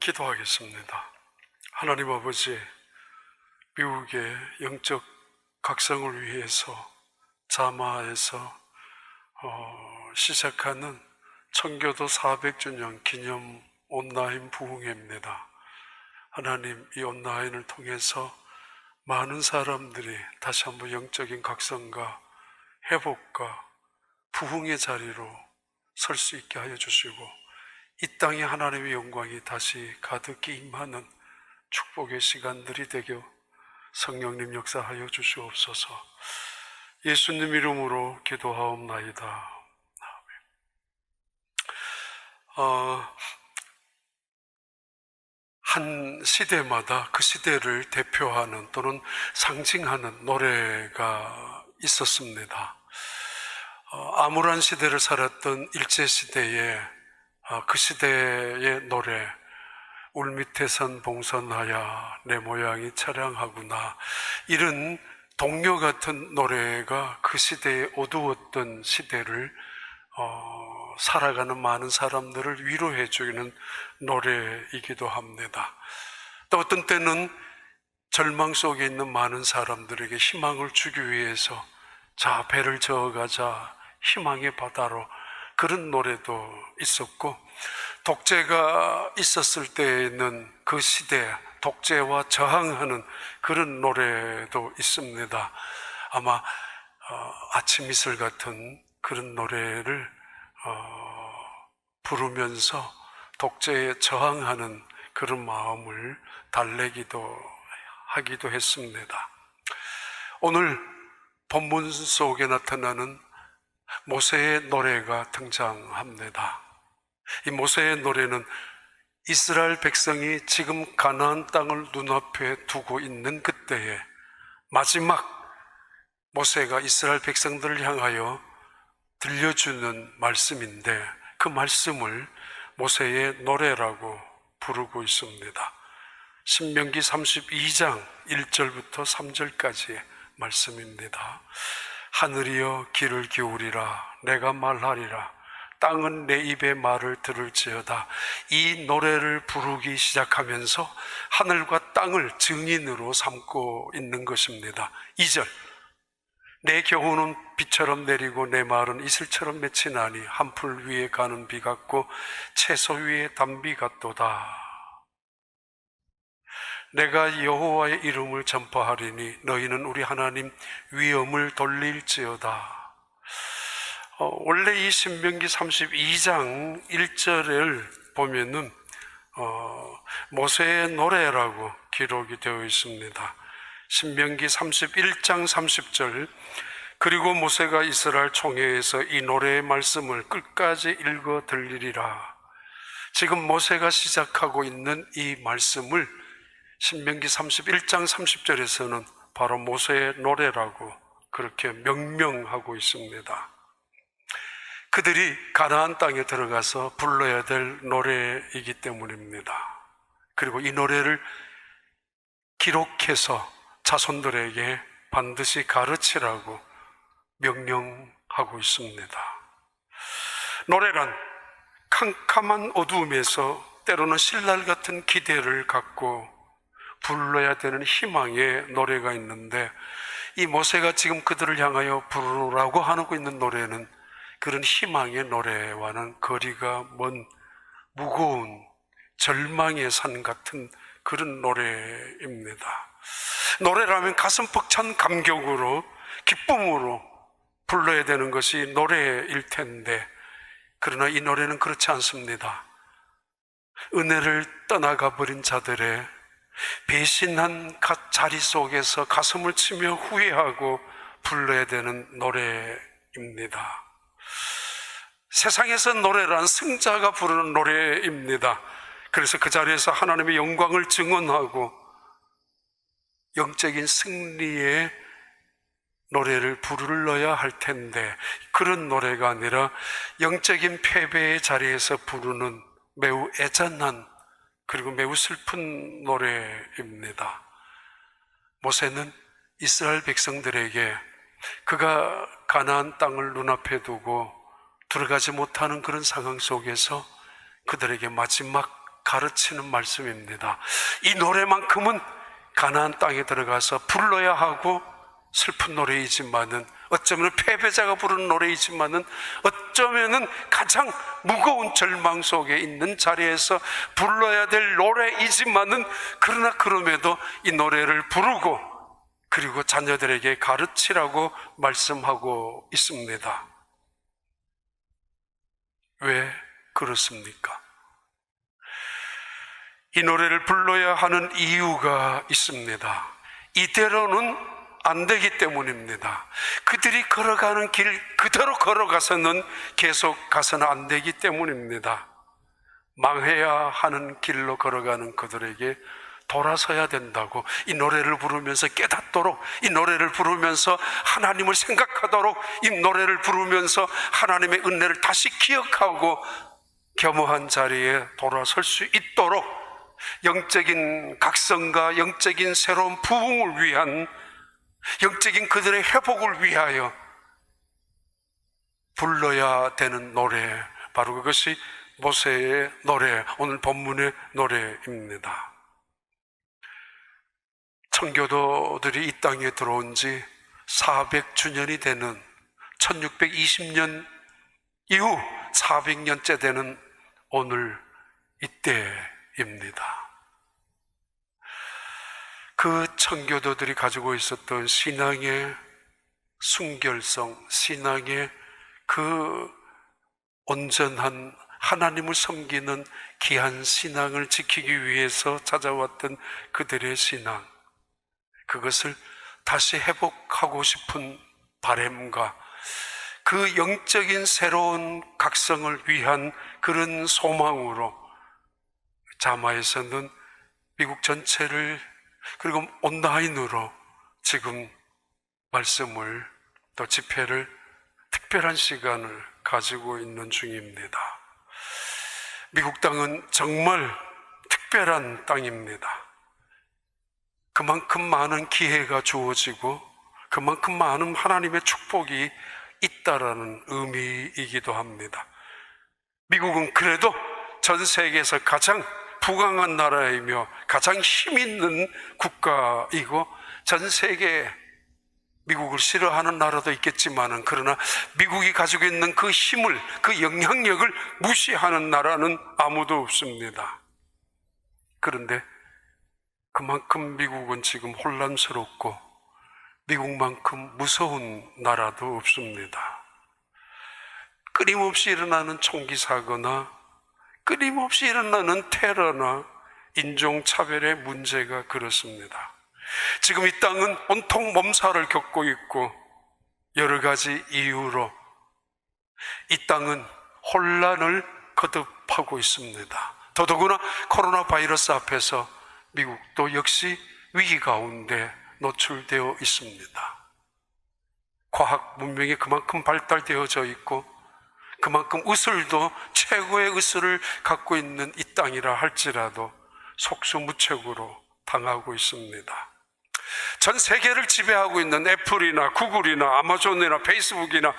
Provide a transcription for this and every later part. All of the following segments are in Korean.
기도하겠습니다. 하나님 아버지, 미국의 영적 각성을 위해서 자마에서 시작하는 청교도 400주년 기념 온라인 부흥회입니다. 하나님, 이 온라인을 통해서 많은 사람들이 다시 한번 영적인 각성과 회복과 부흥의 자리로 설 수 있게 하여 주시고, 이 땅에 하나님의 영광이 다시 가득히 임하는 축복의 시간들이 되게 성령님 역사하여 주시옵소서. 예수님 이름으로 기도하옵나이다. 한 시대마다 그 시대를 대표하는 또는 상징하는 노래가 있었습니다. 암울한 시대를 살았던 일제시대에 그 시대의 노래, 울밑에선 봉선하야 내 모양이 처량하구나, 이런 동요 같은 노래가 그 시대의 어두웠던 시대를 살아가는 많은 사람들을 위로해 주는 노래이기도 합니다. 또 어떤 때는 절망 속에 있는 많은 사람들에게 희망을 주기 위해서 자, 배를 저어가자, 희망의 바다로, 그런 노래도 있었고, 독재가 있었을 때에는 그 시대 독재와 저항하는 그런 노래도 있습니다. 아마 아침 이슬 같은 그런 노래를 부르면서 독재에 저항하는 그런 마음을 달래기도 하기도 했습니다. 오늘 본문 속에 나타나는 모세의 노래가 등장합니다. 이 모세의 노래는 이스라엘 백성이 지금 가나안 땅을 눈앞에 두고 있는 그때에 마지막 모세가 이스라엘 백성들을 향하여 들려주는 말씀인데, 그 말씀을 모세의 노래라고 부르고 있습니다. 신명기 32장 1절부터 3절까지의 말씀입니다. 하늘이여 귀를 기울이라, 내가 말하리라. 땅은 내 입의 말을 들을지어다. 이 노래를 부르기 시작하면서 하늘과 땅을 증인으로 삼고 있는 것입니다. 2절, 내 교훈은 비처럼 내리고 내 말은 이슬처럼 맺히나니 한풀 위에 가는 비 같고 채소 위에 단비 같도다. 내가 여호와의 이름을 전파하리니 너희는 우리 하나님 위엄을 돌릴지어다. 원래 이 신명기 32장 1절을 보면은 모세의 노래라고 기록이 되어 있습니다. 신명기 31장 30절, 그리고 모세가 이스라엘 총회에서 이 노래의 말씀을 끝까지 읽어 들리리라. 지금 모세가 시작하고 있는 이 말씀을 신명기 31장 30절에서는 바로 모세의 노래라고 그렇게 명명하고 있습니다. 그들이 가나안 땅에 들어가서 불러야 될 노래이기 때문입니다. 그리고 이 노래를 기록해서 자손들에게 반드시 가르치라고 명령하고 있습니다. 노래란 캄캄한 어두움에서 때로는 신랄 같은 기대를 갖고 불러야 되는 희망의 노래가 있는데, 이 모세가 지금 그들을 향하여 부르라고 하고 있는 노래는 그런 희망의 노래와는 거리가 먼 무거운 절망의 산 같은 그런 노래입니다. 노래라면 가슴 벅찬 감격으로, 기쁨으로 불러야 되는 것이 노래일 텐데, 그러나 이 노래는 그렇지 않습니다. 은혜를 떠나가 버린 자들의 배신한 자리 속에서 가슴을 치며 후회하고 불러야 되는 노래입니다. 세상에서 노래란 승자가 부르는 노래입니다. 그래서 그 자리에서 하나님의 영광을 증언하고 영적인 승리의 노래를 불러야 할 텐데, 그런 노래가 아니라 영적인 패배의 자리에서 부르는 매우 애잔한 그리고 매우 슬픈 노래입니다. 모세는 이스라엘 백성들에게 그가 가나안 땅을 눈앞에 두고 들어가지 못하는 그런 상황 속에서 그들에게 마지막 가르치는 말씀입니다. 이 노래만큼은 가나안 땅에 들어가서 불러야 하고 슬픈 노래이지만은, 어쩌면 패배자가 부르는 노래이지만은, 어쩌면은 가장 무거운 절망 속에 있는 자리에서 불러야 될 노래이지만은, 그러나 그럼에도 이 노래를 부르고 그리고 자녀들에게 가르치라고 말씀하고 있습니다. 왜 그렇습니까? 이 노래를 불러야 하는 이유가 있습니다. 이대로는 안 되기 때문입니다. 그들이 걸어가는 길 그대로 걸어가서는 계속 가서는 안 되기 때문입니다. 망해야 하는 길로 걸어가는 그들에게 돌아서야 된다고 이 노래를 부르면서 깨닫도록, 이 노래를 부르면서 하나님을 생각하도록, 이 노래를 부르면서 하나님의 은혜를 다시 기억하고 겸허한 자리에 돌아설 수 있도록 영적인 각성과 영적인 새로운 부흥을 위한, 영적인 그들의 회복을 위하여 불러야 되는 노래, 바로 그것이 모세의 노래, 오늘 본문의 노래입니다. 청교도들이 이 땅에 들어온 지 400주년이 되는 1620년 이후 400년째 되는 오늘 이때입니다. 그 청교도들이 가지고 있었던 신앙의 순결성, 신앙의 그 온전한 하나님을 섬기는 귀한 신앙을 지키기 위해서 찾아왔던 그들의 신앙, 그것을 다시 회복하고 싶은 바람과 그 영적인 새로운 각성을 위한 그런 소망으로 자마에서는 미국 전체를, 그리고 온라인으로 지금 말씀을, 또 집회를, 특별한 시간을 가지고 있는 중입니다. 미국 땅은 정말 특별한 땅입니다. 그만큼 많은 기회가 주어지고 그만큼 많은 하나님의 축복이 있다라는 의미이기도 합니다. 미국은 그래도 전 세계에서 가장 부강한 나라이며 가장 힘 있는 국가이고, 전 세계에 미국을 싫어하는 나라도 있겠지만은, 그러나 미국이 가지고 있는 그 힘을, 그 영향력을 무시하는 나라는 아무도 없습니다. 그런데 그만큼 미국은 지금 혼란스럽고 미국만큼 무서운 나라도 없습니다. 끊임없이 일어나는 총기 사고나 끊임없이 일어나는 테러나 인종차별의 문제가 그렇습니다. 지금 이 땅은 온통 몸살을 겪고 있고, 여러 가지 이유로 이 땅은 혼란을 거듭하고 있습니다. 더더구나 코로나 바이러스 앞에서 미국도 역시 위기 가운데 노출되어 있습니다. 과학 문명이 그만큼 발달되어져 있고, 그만큼 의술도 최고의 의술을 갖고 있는 이 땅이라 할지라도 속수무책으로 당하고 있습니다. 전 세계를 지배하고 있는 애플이나 구글이나 아마존이나 페이스북이나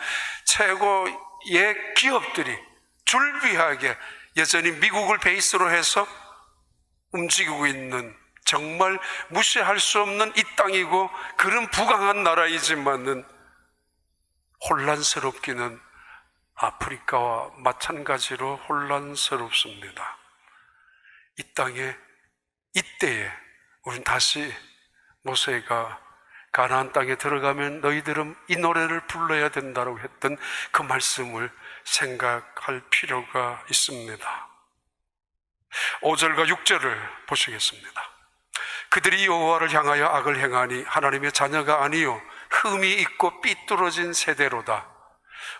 최고의 기업들이 줄비하게 여전히 미국을 베이스로 해서 움직이고 있는, 정말 무시할 수 없는 이 땅이고 그런 부강한 나라이지만은 혼란스럽기는 아프리카와 마찬가지로 혼란스럽습니다. 이 땅에, 이때에 우린 다시 모세가 가나안 땅에 들어가면 너희들은 이 노래를 불러야 된다고 했던 그 말씀을 생각할 필요가 있습니다. 5절과 6절을 보시겠습니다. 그들이 여호와를 향하여 악을 행하니 하나님의 자녀가 아니요 흠이 있고 삐뚤어진 세대로다.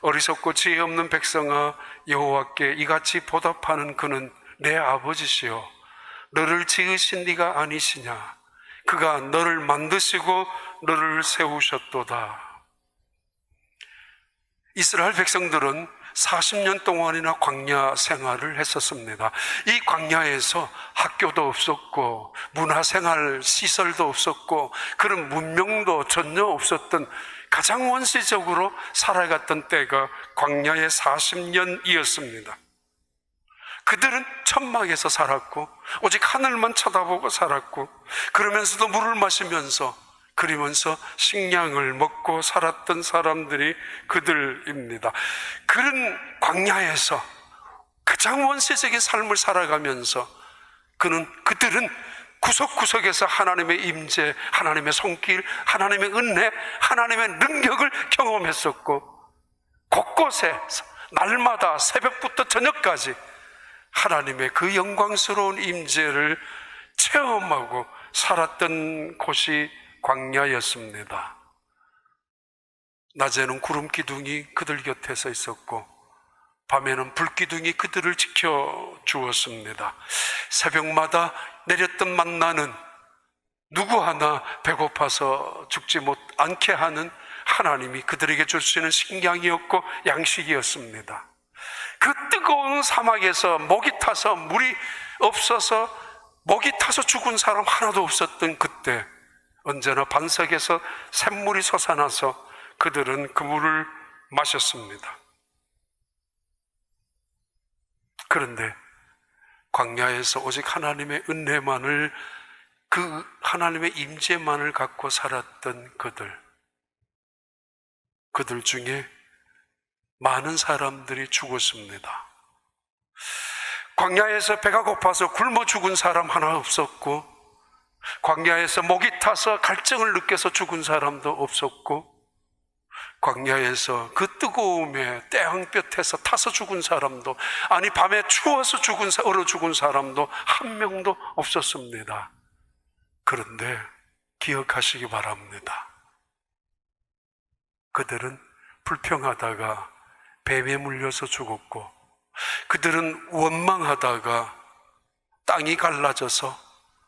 어리석고 지혜 없는 백성아, 여호와께 이같이 보답하는 그는 내 아버지시요 너를 지으신 네가 아니시냐. 그가 너를 만드시고 너를 세우셨도다. 이스라엘 백성들은 40년 동안이나 광야 생활을 했었습니다. 이 광야에서 학교도 없었고 문화생활 시설도 없었고 그런 문명도 전혀 없었던, 가장 원시적으로 살아갔던 때가 광야의 40년이었습니다. 그들은 천막에서 살았고 오직 하늘만 쳐다보고 살았고, 그러면서도 물을 마시면서 그리면서 식량을 먹고 살았던 사람들이 그들입니다. 그런 광야에서 가장 원시적인 삶을 살아가면서 그들은 구석구석에서 하나님의 임재, 하나님의 손길, 하나님의 은혜, 하나님의 능력을 경험했었고, 곳곳에 날마다 새벽부터 저녁까지 하나님의 그 영광스러운 임재를 체험하고 살았던 곳이 광야였습니다. 낮에는 구름 기둥이 그들 곁에서 있었고 밤에는 불 기둥이 그들을 지켜주었습니다. 새벽마다 내렸던 만나는 누구 하나 배고파서 죽지 않게 하는 하나님이 그들에게 주시는 식량이었고 양식이었습니다. 그 뜨거운 사막에서 목이 타서 물이 없어서 목이 타서 죽은 사람 하나도 없었던 그때, 언제나 반석에서 샘물이 솟아나서 그들은 그 물을 마셨습니다. 그런데 광야에서 오직 하나님의 은혜만을, 그 하나님의 임재만을 갖고 살았던 그들 중에 많은 사람들이 죽었습니다. 광야에서 배가 고파서 굶어 죽은 사람 하나 없었고, 광야에서 목이 타서 갈증을 느껴서 죽은 사람도 없었고, 광야에서 그 뜨거움에 태양볕에서 타서 죽은 사람도, 아니 밤에 추워서 얼어 죽은 사람도 한 명도 없었습니다. 그런데 기억하시기 바랍니다. 그들은 불평하다가 뱀에 물려서 죽었고, 그들은 원망하다가 땅이 갈라져서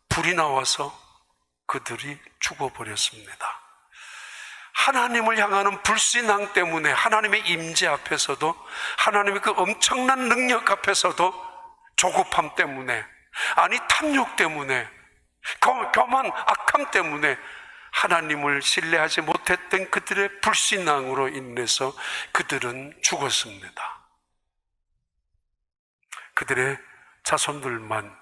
불이 나와서 그들이 죽어버렸습니다. 하나님을 향하는 불신앙 때문에, 하나님의 임재 앞에서도, 하나님의 그 엄청난 능력 앞에서도 조급함 때문에, 아니 탐욕 때문에, 교만, 악함 때문에 하나님을 신뢰하지 못했던 그들의 불신앙으로 인해서 그들은 죽었습니다. 그들의 자손들만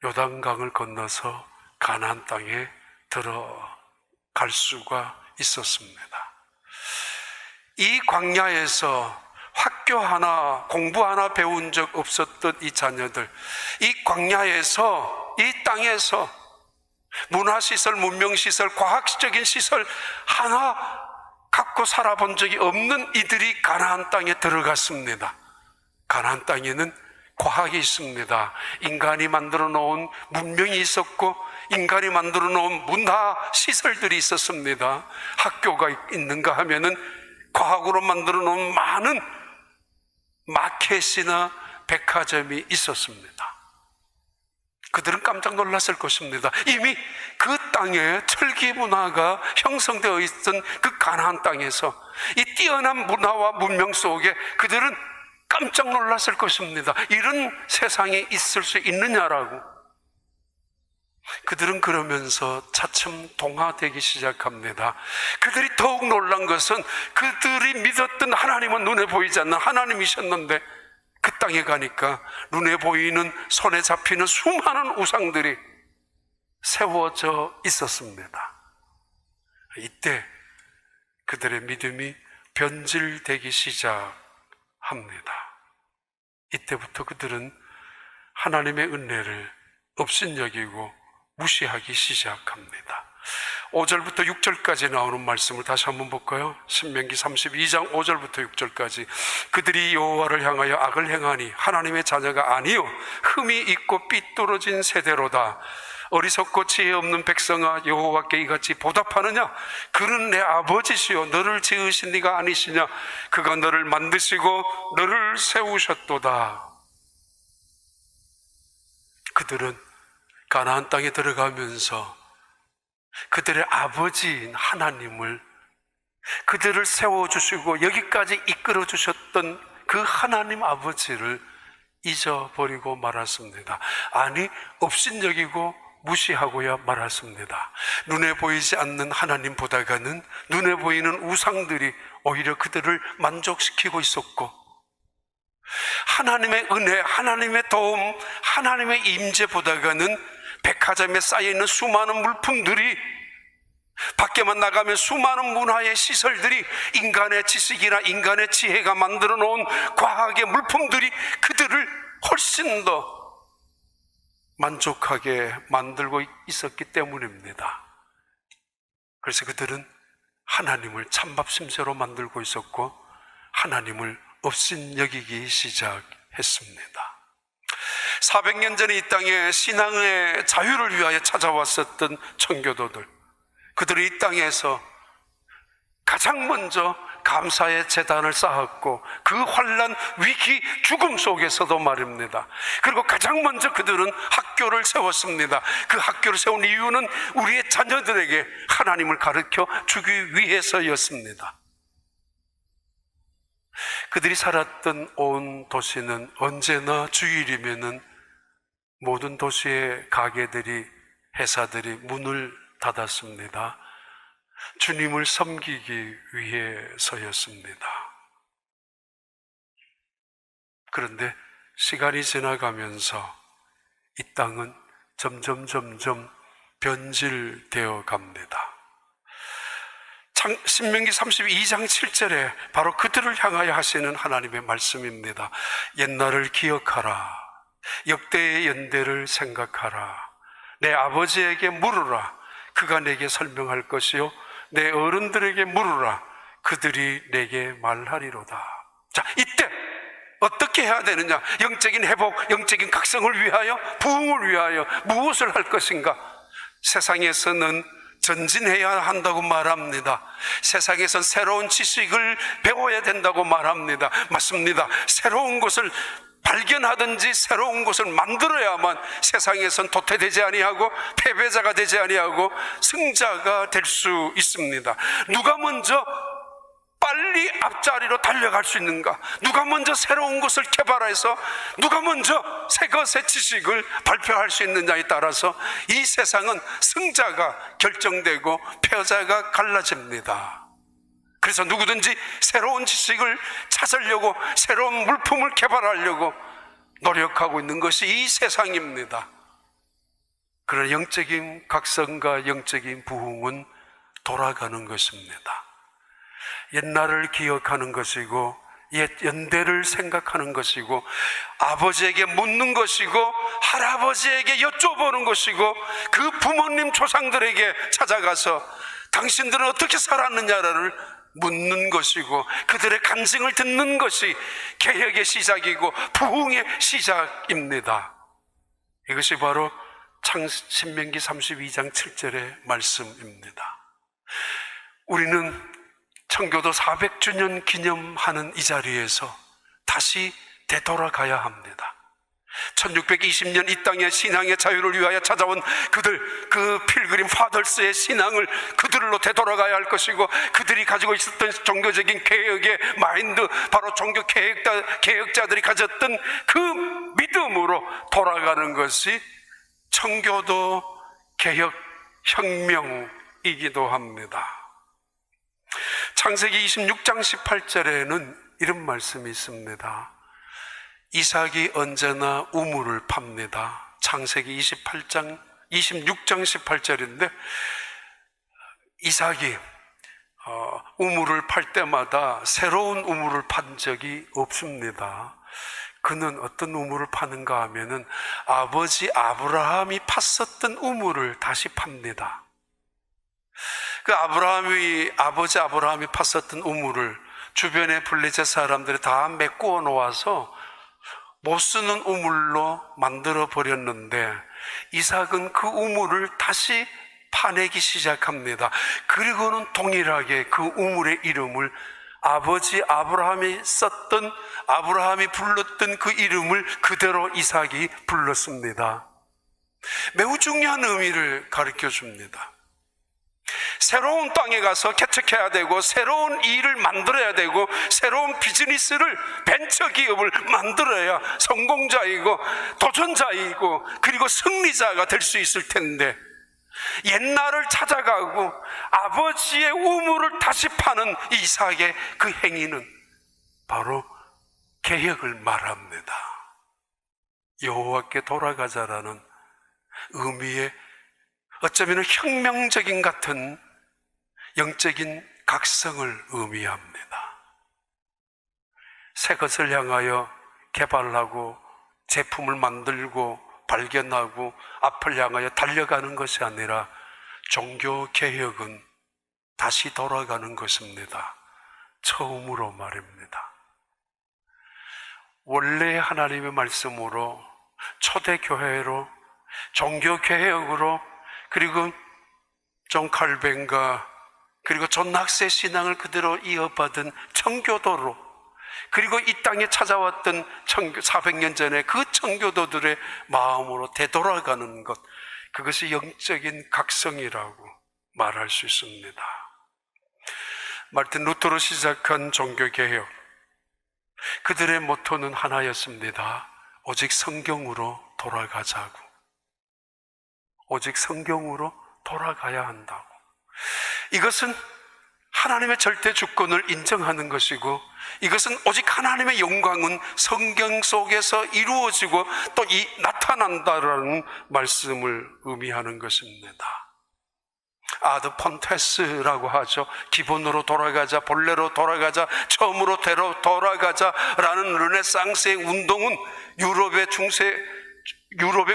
요단강을 건너서 가나안 땅에 들어갈 수가 있었습니다. 이 광야에서 학교 하나, 공부 하나 배운 적 없었던 이 자녀들, 이 광야에서, 이 땅에서 문화시설, 문명시설, 과학적인 시설 하나 갖고 살아본 적이 없는 이들이 가나안 땅에 들어갔습니다. 가나안 땅에는 과학이 있습니다. 인간이 만들어 놓은 문명이 있었고, 인간이 만들어 놓은 문화시설들이 있었습니다. 학교가 있는가 하면은 과학으로 만들어 놓은 많은 마켓이나 백화점이 있었습니다. 그들은 깜짝 놀랐을 것입니다. 이미 그 땅에 철기 문화가 형성되어 있던 그 가나안 땅에서 이 뛰어난 문화와 문명 속에 그들은 깜짝 놀랐을 것입니다. 이런 세상에 있을 수 있느냐라고. 그들은 그러면서 차츰 동화되기 시작합니다. 그들이 더욱 놀란 것은 그들이 믿었던 하나님은 눈에 보이지 않는 하나님이셨는데, 그 땅에 가니까 눈에 보이는, 손에 잡히는 수많은 우상들이 세워져 있었습니다. 이때 그들의 믿음이 변질되기 시작합니다. 이때부터 그들은 하나님의 은혜를 업신여기고 무시하기 시작합니다. 5절부터 6절까지 나오는 말씀을 다시 한번 볼까요? 신명기 32장 5절부터 6절까지. 그들이 여호와를 향하여 악을 행하니 하나님의 자녀가 아니요 흠이 있고 삐뚤어진 세대로다. 어리석고 지혜 없는 백성아, 여호와께 이같이 보답하느냐? 그는 내 아버지시요 너를 지으신 네가 아니시냐? 그가 너를 만드시고 너를 세우셨도다. 그들은 가나안 땅에 들어가면서 그들의 아버지인 하나님을, 그들을 세워주시고 여기까지 이끌어주셨던 그 하나님 아버지를 잊어버리고 말았습니다. 아니, 업신여기고 무시하고야 말았습니다. 눈에 보이지 않는 하나님보다가는 눈에 보이는 우상들이 오히려 그들을 만족시키고 있었고, 하나님의 은혜, 하나님의 도움, 하나님의 임재보다는 백화점에 쌓여있는 수많은 물품들이, 밖에만 나가면 수많은 문화의 시설들이, 인간의 지식이나 인간의 지혜가 만들어 놓은 과학의 물품들이 그들을 훨씬 더 만족하게 만들고 있었기 때문입니다. 그래서 그들은 하나님을 찬밥심새로 만들고 있었고 하나님을 업신여기기 시작했습니다. 400년 전에 이 땅에 신앙의 자유를 위하여 찾아왔었던 청교도들, 그들이 이 땅에서 가장 먼저 감사의 제단을 쌓았고 그 환난, 위기, 죽음 속에서도 말입니다. 그리고 가장 먼저 그들은 학교를 세웠습니다. 그 학교를 세운 이유는 우리의 자녀들에게 하나님을 가르쳐 주기 위해서였습니다. 그들이 살았던 온 도시는 언제나 주일이면은 모든 도시의 가게들이, 회사들이 문을 닫았습니다. 주님을 섬기기 위해서였습니다. 그런데 시간이 지나가면서 이 땅은 점점 변질되어 갑니다. 신명기 32장 7절에 바로 그들을 향하여 하시는 하나님의 말씀입니다. 옛날을 기억하라. 역대의 연대를 생각하라. 내 아버지에게 물으라. 그가 내게 설명할 것이요, 내 어른들에게 물으라. 그들이 내게 말하리로다. 자, 이때 어떻게 해야 되느냐? 영적인 회복, 영적인 각성을 위하여, 부흥을 위하여 무엇을 할 것인가? 세상에서는 전진해야 한다고 말합니다. 세상에선 새로운 지식을 배워야 된다고 말합니다. 맞습니다. 새로운 것을 발견하든지 새로운 것을 만들어야만 세상에선 도태되지 아니하고 패배자가 되지 아니하고 승자가 될 수 있습니다. 누가 먼저 빨리 앞자리로 달려갈 수 있는가? 누가 먼저 새로운 것을 개발해서 누가 먼저 새 것의 지식을 발표할 수 있느냐에 따라서 이 세상은 승자가 결정되고 패자가 갈라집니다. 그래서 누구든지 새로운 지식을 찾으려고, 새로운 물품을 개발하려고 노력하고 있는 것이 이 세상입니다. 그러나 영적인 각성과 영적인 부흥은 돌아가는 것입니다. 옛날을 기억하는 것이고 옛 연대를 생각하는 것이고 아버지에게 묻는 것이고 할아버지에게 여쭤보는 것이고 그 부모님 조상들에게 찾아가서 당신들은 어떻게 살았느냐를 묻는 것이고 그들의 간증을 듣는 것이 개혁의 시작이고 부흥의 시작입니다. 이것이 바로 신명기 32장 7절의 말씀입니다. 우리는 청교도 400주년 기념하는 이 자리에서 다시 되돌아가야 합니다. 1620년 이 땅의 신앙의 자유를 위하여 찾아온 그들, 그 필그림 파더스의 신앙을 그들로 되돌아가야 할 것이고, 그들이 가지고 있었던 종교적인 개혁의 마인드, 바로 종교 개혁자들이 가졌던 그 믿음으로 돌아가는 것이 청교도 개혁 혁명이기도 합니다. 창세기 26장 18절에는 이런 말씀이 있습니다. 이삭이 언제나 우물을 팝니다. 창세기 26장 18절인데 이삭이 우물을 팔 때마다 새로운 우물을 판 적이 없습니다. 그는 어떤 우물을 파는가 하면은 아버지 아브라함이 팠었던 우물을 다시 팝니다. 그 아버지 아브라함이 팠었던 우물을 주변의 블레셋 사람들이 다 메꾸어 놓아서 못 쓰는 우물로 만들어 버렸는데 이삭은 그 우물을 다시 파내기 시작합니다. 그리고는 동일하게 그 우물의 이름을 아버지 아브라함이 불렀던 그 이름을 그대로 이삭이 불렀습니다. 매우 중요한 의미를 가르쳐 줍니다. 새로운 땅에 가서 개척해야 되고 새로운 일을 만들어야 되고 새로운 비즈니스를, 벤처기업을 만들어야 성공자이고 도전자이고 그리고 승리자가 될 수 있을 텐데, 옛날을 찾아가고 아버지의 우물을 다시 파는 이삭의 그 행위는 바로 개혁을 말합니다. 여호와께 돌아가자라는 의미의 어쩌면 혁명적인 같은 영적인 각성을 의미합니다. 새 것을 향하여 개발하고 제품을 만들고 발견하고 앞을 향하여 달려가는 것이 아니라 종교 개혁은 다시 돌아가는 것입니다. 처음으로 말입니다. 원래 하나님의 말씀으로 초대교회로 종교 개혁으로 그리고 존 칼뱅과 그리고 존 낙스의 신앙을 그대로 이어받은 청교도로 그리고 이 땅에 찾아왔던 400년 전에 그 청교도들의 마음으로 되돌아가는 것, 그것이 영적인 각성이라고 말할 수 있습니다. 마르틴 루터로 시작한 종교개혁, 그들의 모토는 하나였습니다. 오직 성경으로 돌아가자고, 오직 성경으로 돌아가야 한다고. 이것은 하나님의 절대 주권을 인정하는 것이고, 이것은 오직 하나님의 영광은 성경 속에서 이루어지고 또 나타난다라는 말씀을 의미하는 것입니다. 아드 폰테스라고 하죠. 기본으로 돌아가자, 본래로 돌아가자, 처음으로 돌아가자라는 르네상스의 운동은 유럽의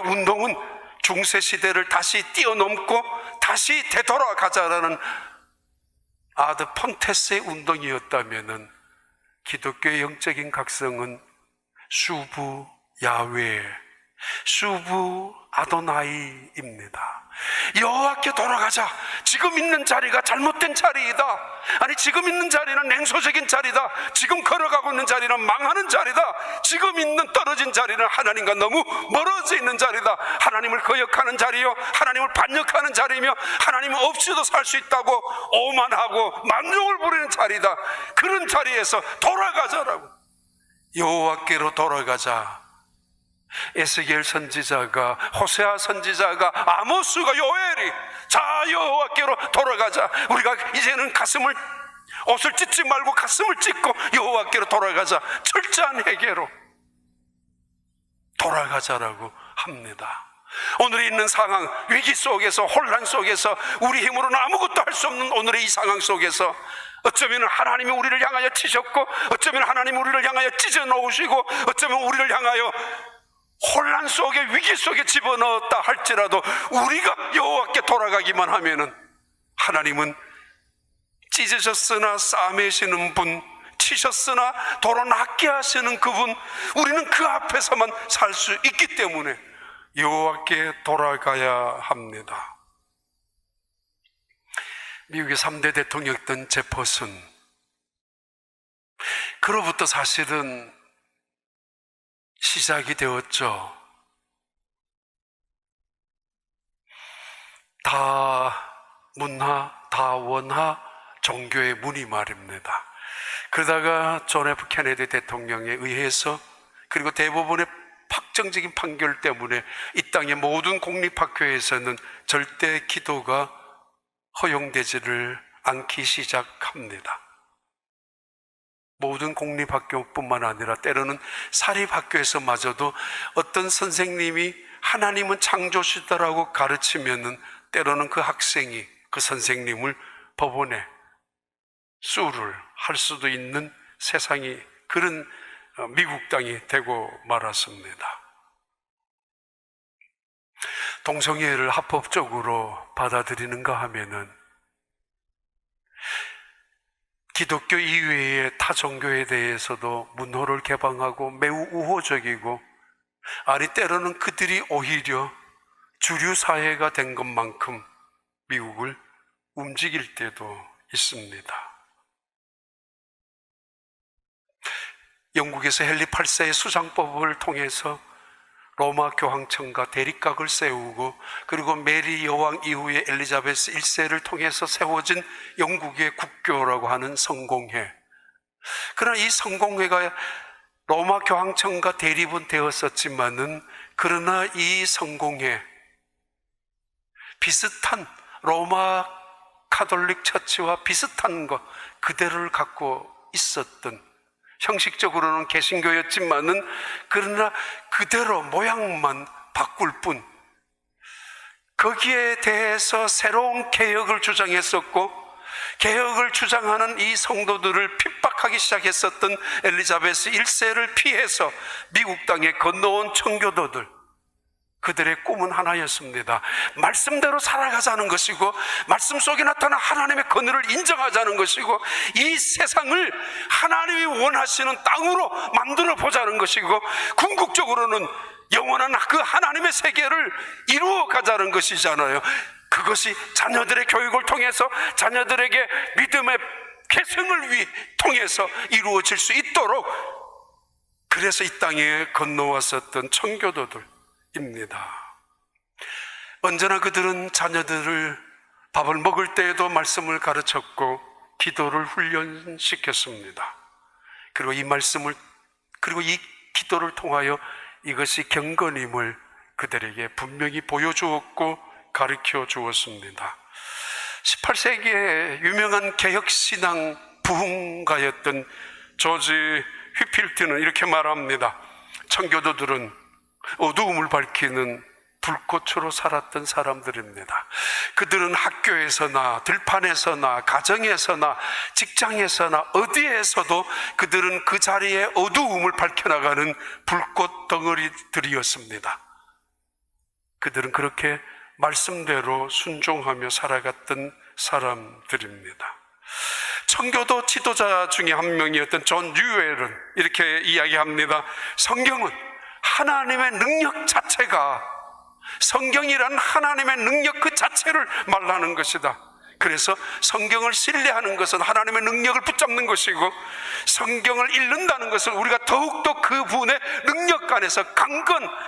운동은 중세 시대를 다시 뛰어넘고 다시 되돌아가자라는 아드 폰테스의 운동이었다면은 기독교의 영적인 각성은 수부 야훼, 수부 아도나이입니다. 여호와께 돌아가자. 지금 있는 자리가 잘못된 자리이다. 아니, 지금 있는 자리는 냉소적인 자리다. 지금 걸어가고 있는 자리는 망하는 자리다. 지금 있는 떨어진 자리는 하나님과 너무 멀어져 있는 자리다. 하나님을 거역하는 자리요, 하나님을 반역하는 자리며 하나님 없이도 살 수 있다고 오만하고 만족을 부리는 자리다. 그런 자리에서 돌아가자라고. 여호와께로 돌아가자. 에스겔 선지자가, 호세아 선지자가, 아모스가, 요엘이 자 여호와께로 돌아가자. 우리가 이제는 옷을 찢지 말고 가슴을 찢고 여호와께로 돌아가자. 철저한 회개로 돌아가자라고 합니다. 오늘 있는 상황, 위기 속에서, 혼란 속에서, 우리 힘으로는 아무것도 할 수 없는 오늘의 이 상황 속에서 어쩌면 하나님이 우리를 향하여 치셨고, 어쩌면 하나님이 우리를 향하여 찢어 놓으시고, 어쩌면 우리를 향하여 혼란 속에, 위기 속에 집어넣었다 할지라도 우리가 여호와께 돌아가기만 하면은 하나님은 찢으셨으나 싸매시는 분, 치셨으나 도로 낫게 하시는 그분, 우리는 그 앞에서만 살 수 있기 때문에 여호와께 돌아가야 합니다. 미국의 3대 대통령이었던 제퍼슨, 그로부터 사실은 시작이 되었죠. 다문화, 다원화 종교의 문이 말입니다. 그러다가 존 F 케네디 대통령에 의해서, 그리고 대법원의 확정적인 판결 때문에 이 땅의 모든 공립학교에서는 절대 기도가 허용되지를 않기 시작합니다. 모든 공립학교뿐만 아니라 때로는 사립학교에서마저도 어떤 선생님이 하나님은 창조주다라고 가르치면은 때로는 그 학생이 그 선생님을 법원에 수를 할 수도 있는 세상이, 그런 미국 땅이 되고 말았습니다. 동성애를 합법적으로 받아들이는가 하면은 기독교 이외의 타 종교에 대해서도 문호를 개방하고 매우 우호적이고, 아니 때로는 그들이 오히려 주류 사회가 된 것만큼 미국을 움직일 때도 있습니다. 영국에서 헨리 8세의 수장법을 통해서 로마 교황청과 대립각을 세우고, 그리고 메리 여왕 이후에 엘리자베스 1세를 통해서 세워진 영국의 국교라고 하는 성공회. 그러나 이 성공회가 로마 교황청과 대립은 되었었지만은, 그러나 이 성공회 비슷한 로마 카톨릭 처치와 비슷한 것 그대로를 갖고 있었던 형식적으로는 개신교였지만은 그러나 그대로 모양만 바꿀 뿐, 거기에 대해서 새로운 개혁을 주장했었고, 개혁을 주장하는 이 성도들을 핍박하기 시작했었던 엘리자베스 1세를 피해서 미국 땅에 건너온 청교도들, 그들의 꿈은 하나였습니다. 말씀대로 살아가자는 것이고, 말씀 속에 나타난 하나님의 권위를 인정하자는 것이고, 이 세상을 하나님이 원하시는 땅으로 만들어 보자는 것이고, 궁극적으로는 영원한 그 하나님의 세계를 이루어 가자는 것이잖아요. 그것이 자녀들의 교육을 통해서, 자녀들에게 믿음의 계승을 통해서 이루어질 수 있도록, 그래서 이 땅에 건너왔었던 청교도들입니다. 언제나 그들은 자녀들을 밥을 먹을 때에도 말씀을 가르쳤고 기도를 훈련시켰습니다. 그리고 이 말씀을, 그리고 이 기도를 통하여 이것이 경건임을 그들에게 분명히 보여주었고 가르쳐 주었습니다. 18세기에 유명한 개혁신앙 부흥가였던 조지 휘필트는 이렇게 말합니다. 청교도들은 어두움을 밝히는 불꽃으로 살았던 사람들입니다. 그들은 학교에서나 들판에서나 가정에서나 직장에서나 어디에서도 그들은 그 자리에 어두움을 밝혀나가는 불꽃 덩어리들이었습니다. 그들은 그렇게 말씀대로 순종하며 살아갔던 사람들입니다. 청교도 지도자 중에 한 명이었던 존 뉴웰은 이렇게 이야기합니다. 성경은 하나님의 능력 자체가, 성경이란 하나님의 능력 그 자체를 말하는 것이다. 그래서 성경을 신뢰하는 것은 하나님의 능력을 붙잡는 것이고, 성경을 읽는다는 것은 우리가 더욱더 그분의 능력 안에서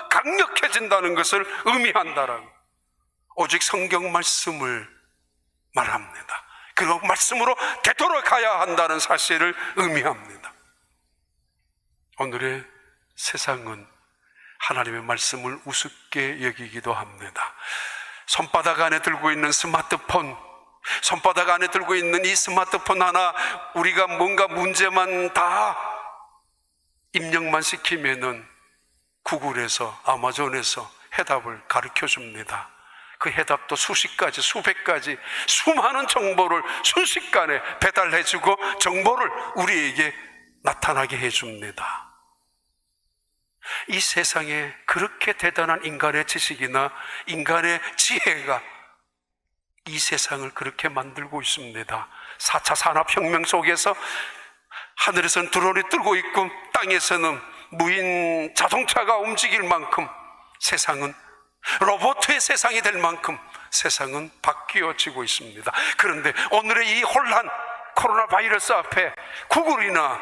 강력해진다는 것을 의미한다라고, 오직 성경 말씀을 말합니다. 그리고 말씀으로 되돌아가야 한다는 사실을 의미합니다. 오늘의 세상은 하나님의 말씀을 우습게 여기기도 합니다. 손바닥 안에 들고 있는 스마트폰, 손바닥 안에 들고 있는 이 스마트폰 하나, 우리가 뭔가 문제만 다 입력만 시키면은 구글에서, 아마존에서 해답을 가르쳐 줍니다. 그 해답도 수십 가지, 수백 가지, 수많은 정보를 순식간에 배달해주고 정보를 우리에게 나타나게 해줍니다. 이 세상에 그렇게 대단한 인간의 지식이나 인간의 지혜가 이 세상을 그렇게 만들고 있습니다. 4차 산업혁명 속에서 하늘에서는 드론이 뜨고 있고 땅에서는 무인 자동차가 움직일 만큼 세상은, 로봇의 세상이 될 만큼 세상은 바뀌어지고 있습니다. 그런데 오늘의 이 혼란, 코로나 바이러스 앞에 구글이나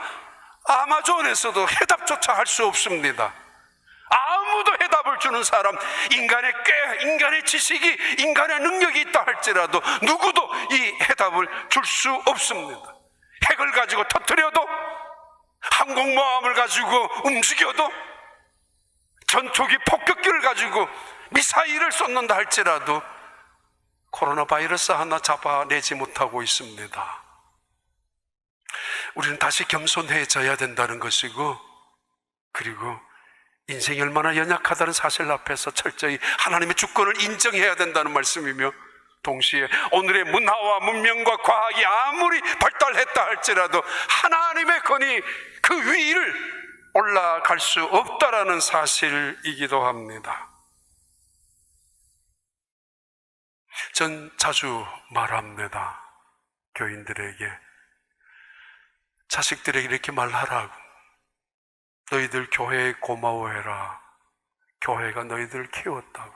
아마존에서도 해답조차 할 수 없습니다. 아무도 해답을 주는 사람, 인간의 지식이, 인간의 능력이 있다 할지라도 누구도 이 해답을 줄 수 없습니다. 핵을 가지고 터뜨려도, 항공모함을 가지고 움직여도, 전투기 폭격기를 가지고 미사일을 쏟는다 할지라도 코로나 바이러스 하나 잡아내지 못하고 있습니다. 우리는 다시 겸손해져야 된다는 것이고, 그리고 인생이 얼마나 연약하다는 사실 앞에서 철저히 하나님의 주권을 인정해야 된다는 말씀이며, 동시에 오늘의 문화와 문명과 과학이 아무리 발달했다 할지라도 하나님의 권위, 그 위를 올라갈 수 없다라는 사실이기도 합니다. 전 자주 말합니다. 교인들에게, 자식들에게 이렇게 말하라고. 너희들 교회에 고마워해라. 교회가 너희들을 키웠다고.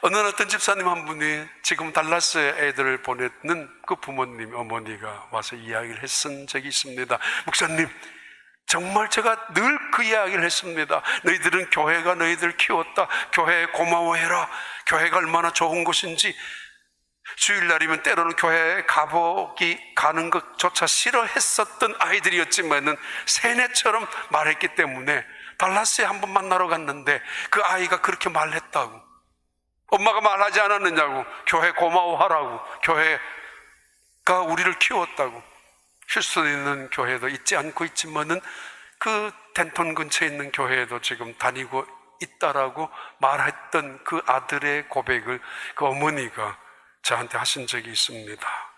어느 어떤 집사님 한 분이 지금 달라스에 애들을 보냈는 그 부모님, 어머니가 와서 이야기를 했은 적이 있습니다. 목사님, 정말 제가 늘 그 이야기를 했습니다. 너희들은 교회가 너희들 키웠다. 교회에 고마워해라. 교회가 얼마나 좋은 곳인지. 주일날이면 때로는 교회에 가는 것조차 싫어했었던 아이들이었지만은 세뇌처럼 말했기 때문에 달라스에 한번 만나러 갔는데 그 아이가 그렇게 말했다고. 엄마가 말하지 않았느냐고. 교회 고마워하라고. 교회가 우리를 키웠다고. 휴스턴에 있는 교회도 잊지 않고 있지만은 그 덴톤 근처에 있는 교회에도 지금 다니고 있다라고 말했던 그 아들의 고백을 그 어머니가 저한테 하신 적이 있습니다.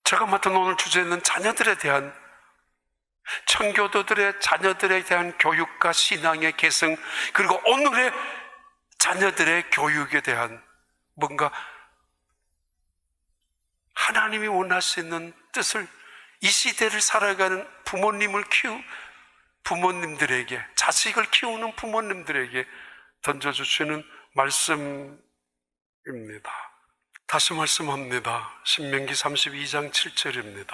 제가 맡은 오늘 주제는 자녀들에 대한, 청교도들의 자녀들에 대한 교육과 신앙의 계승, 그리고 오늘의 자녀들의 교육에 대한 뭔가 하나님이 원하시는 뜻을 이 시대를 살아가는 부모님들에게, 자식을 키우는 부모님들에게 던져주시는 말씀입니다. 다시 말씀합니다. 신명기 32장 7절입니다.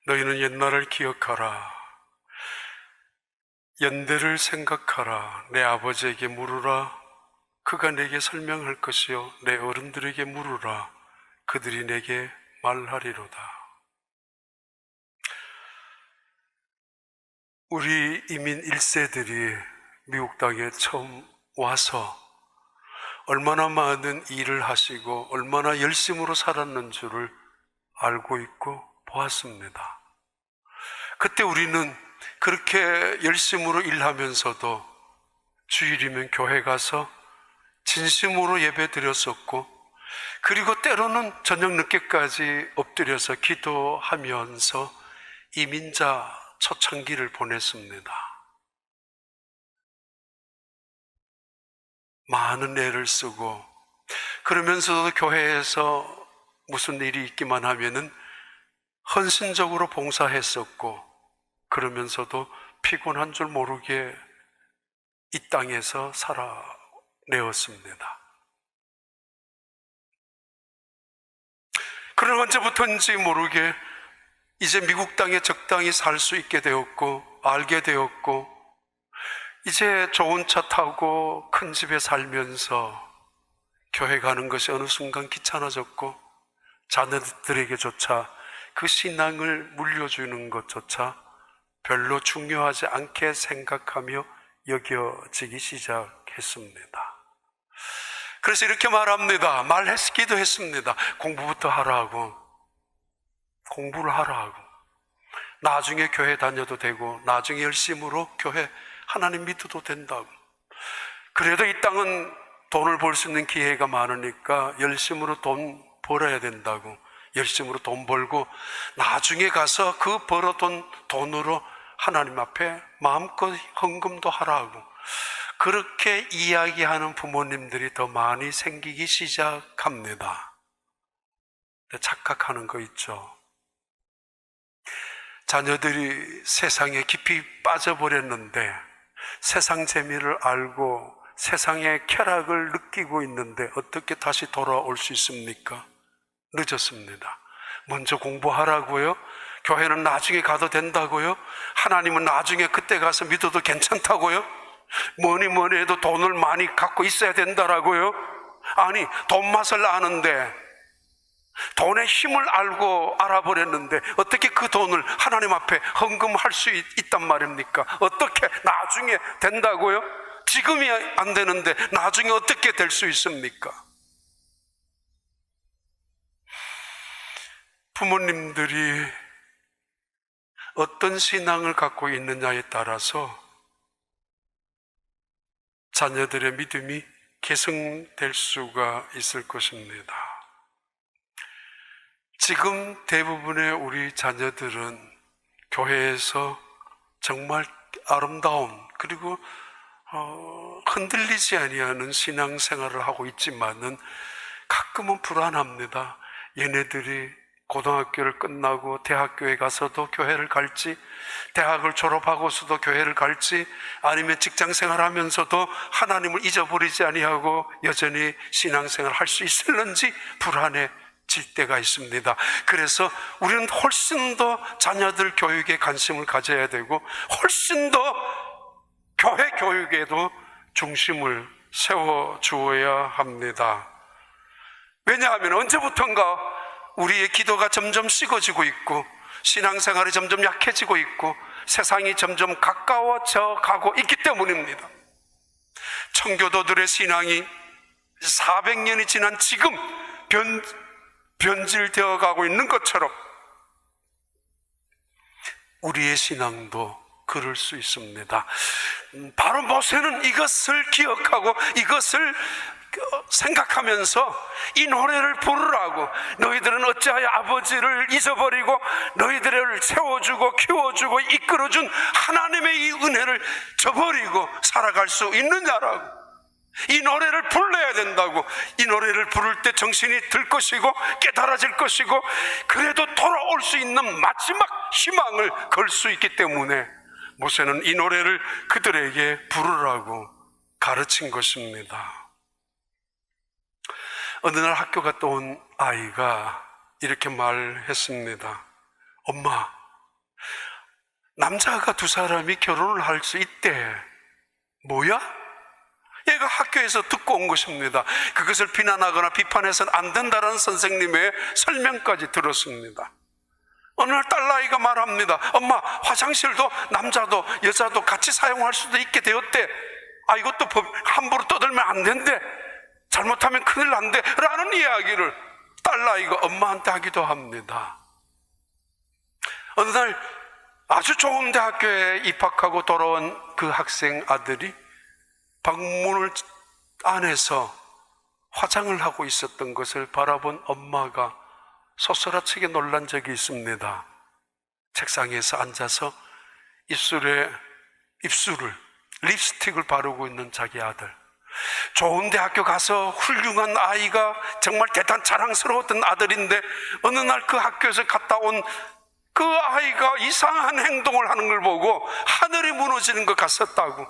너희는 옛날을 기억하라. 연대를 생각하라. 내 아버지에게 물으라. 그가 내게 설명할 것이요. 내 어른들에게 물으라. 그들이 내게 말하리로다. 우리 이민 1세들이 미국 땅에 처음 와서 얼마나 많은 일을 하시고 얼마나 열심으로 살았는 줄을 알고 있고 보았습니다. 그때 우리는 그렇게 열심으로 일하면서도 주일이면 교회 가서 진심으로 예배 드렸었고, 그리고 때로는 저녁 늦게까지 엎드려서 기도하면서 이민자 초창기를 보냈습니다. 많은 애를 쓰고, 그러면서도 교회에서 무슨 일이 있기만 하면은 헌신적으로 봉사했었고, 그러면서도 피곤한 줄 모르게 이 땅에서 살아내었습니다. 그러나 언제부터인지 모르게 이제 미국 땅에 적당히 살 수 있게 되었고, 알게 되었고, 이제 좋은 차 타고 큰 집에 살면서 교회 가는 것이 어느 순간 귀찮아졌고, 자녀들에게조차 그 신앙을 물려주는 것조차 별로 중요하지 않게 생각하며 여겨지기 시작했습니다. 그래서 이렇게 말합니다. 말했기도 했습니다. 공부부터 하라고. 공부를 하라고. 나중에 교회 다녀도 되고, 나중에 열심으로 교회 하나님 믿어도 된다고. 그래도 이 땅은 돈을 벌 수 있는 기회가 많으니까 열심으로 돈 벌어야 된다고. 열심으로 돈 벌고 나중에 가서 그 벌어둔 돈으로 하나님 앞에 마음껏 헌금도 하라고. 그렇게 이야기하는 부모님들이 더 많이 생기기 시작합니다. 착각하는 거 있죠. 자녀들이 세상에 깊이 빠져버렸는데, 세상 재미를 알고 세상의 쾌락을 느끼고 있는데 어떻게 다시 돌아올 수 있습니까? 늦었습니다. 먼저 공부하라고요? 교회는 나중에 가도 된다고요? 하나님은 나중에 그때 가서 믿어도 괜찮다고요? 뭐니 해도 돈을 많이 갖고 있어야 된다라고요? 아니, 돈 맛을 아는데, 돈의 힘을 알고 알아버렸는데 어떻게 그 돈을 하나님 앞에 헌금할 수 있단 말입니까? 어떻게 나중에 된다고요? 지금이 안 되는데 나중에 어떻게 될 수 있습니까? 부모님들이 어떤 신앙을 갖고 있느냐에 따라서 자녀들의 믿음이 계승될 수가 있을 것입니다. 지금 대부분의 우리 자녀들은 교회에서 정말 아름다운, 그리고 흔들리지 아니하는 신앙생활을 하고 있지만은 가끔은 불안합니다. 얘네들이 고등학교를 끝나고 대학교에 가서도 교회를 갈지, 대학을 졸업하고서도 교회를 갈지, 아니면 직장생활 하면서도 하나님을 잊어버리지 아니하고 여전히 신앙생활을 할 수 있을는지 불안해질 때가 있습니다. 그래서 우리는 훨씬 더 자녀들 교육에 관심을 가져야 되고, 훨씬 더 교회 교육에도 중심을 세워주어야 합니다. 왜냐하면 언제부턴가 우리의 기도가 점점 식어지고 있고, 신앙생활이 점점 약해지고 있고, 세상이 점점 가까워져 가고 있기 때문입니다. 청교도들의 신앙이 400년이 지난 지금 변질되어 가고 있는 것처럼 우리의 신앙도 그럴 수 있습니다. 바로 모세는 이것을 기억하고 이것을 생각하면서 이 노래를 부르라고, 너희들은 어찌하여 아버지를 잊어버리고 너희들을 세워주고 키워주고 이끌어준 하나님의 이 은혜를 저버리고 살아갈 수 있느냐라고. 이 노래를 불러야 된다고. 이 노래를 부를 때 정신이 들 것이고 깨달아질 것이고, 그래도 돌아올 수 있는 마지막 희망을 걸 수 있기 때문에 모세는 이 노래를 그들에게 부르라고 가르친 것입니다. 어느 날 학교 갔다 온 아이가 이렇게 말했습니다. 엄마, 남자가 두 사람이 결혼을 할 수 있대. 뭐야? 얘가 학교에서 듣고 온 것입니다. 그것을 비난하거나 비판해서는 안 된다는 선생님의 설명까지 들었습니다. 어느 날 딸아이가 말합니다. 엄마, 화장실도 남자도 여자도 같이 사용할 수도 있게 되었대. 아, 이것도 함부로 떠들면 안 된대. 잘못하면 큰일 난대. 라는 이야기를 딸아이가 엄마한테 하기도 합니다. 어느 날 아주 좋은 대학교에 입학하고 돌아온 그 학생 아들이 방문을 안에서 화장을 하고 있었던 것을 바라본 엄마가 소스라치게 놀란 적이 있습니다. 책상에서 앉아서 입술을 립스틱을 바르고 있는 자기 아들. 좋은 대학교 가서 훌륭한 아이가, 정말 대단 자랑스러웠던 아들인데 어느 날 그 학교에서 갔다 온 그 아이가 이상한 행동을 하는 걸 보고 하늘이 무너지는 것 같았다고.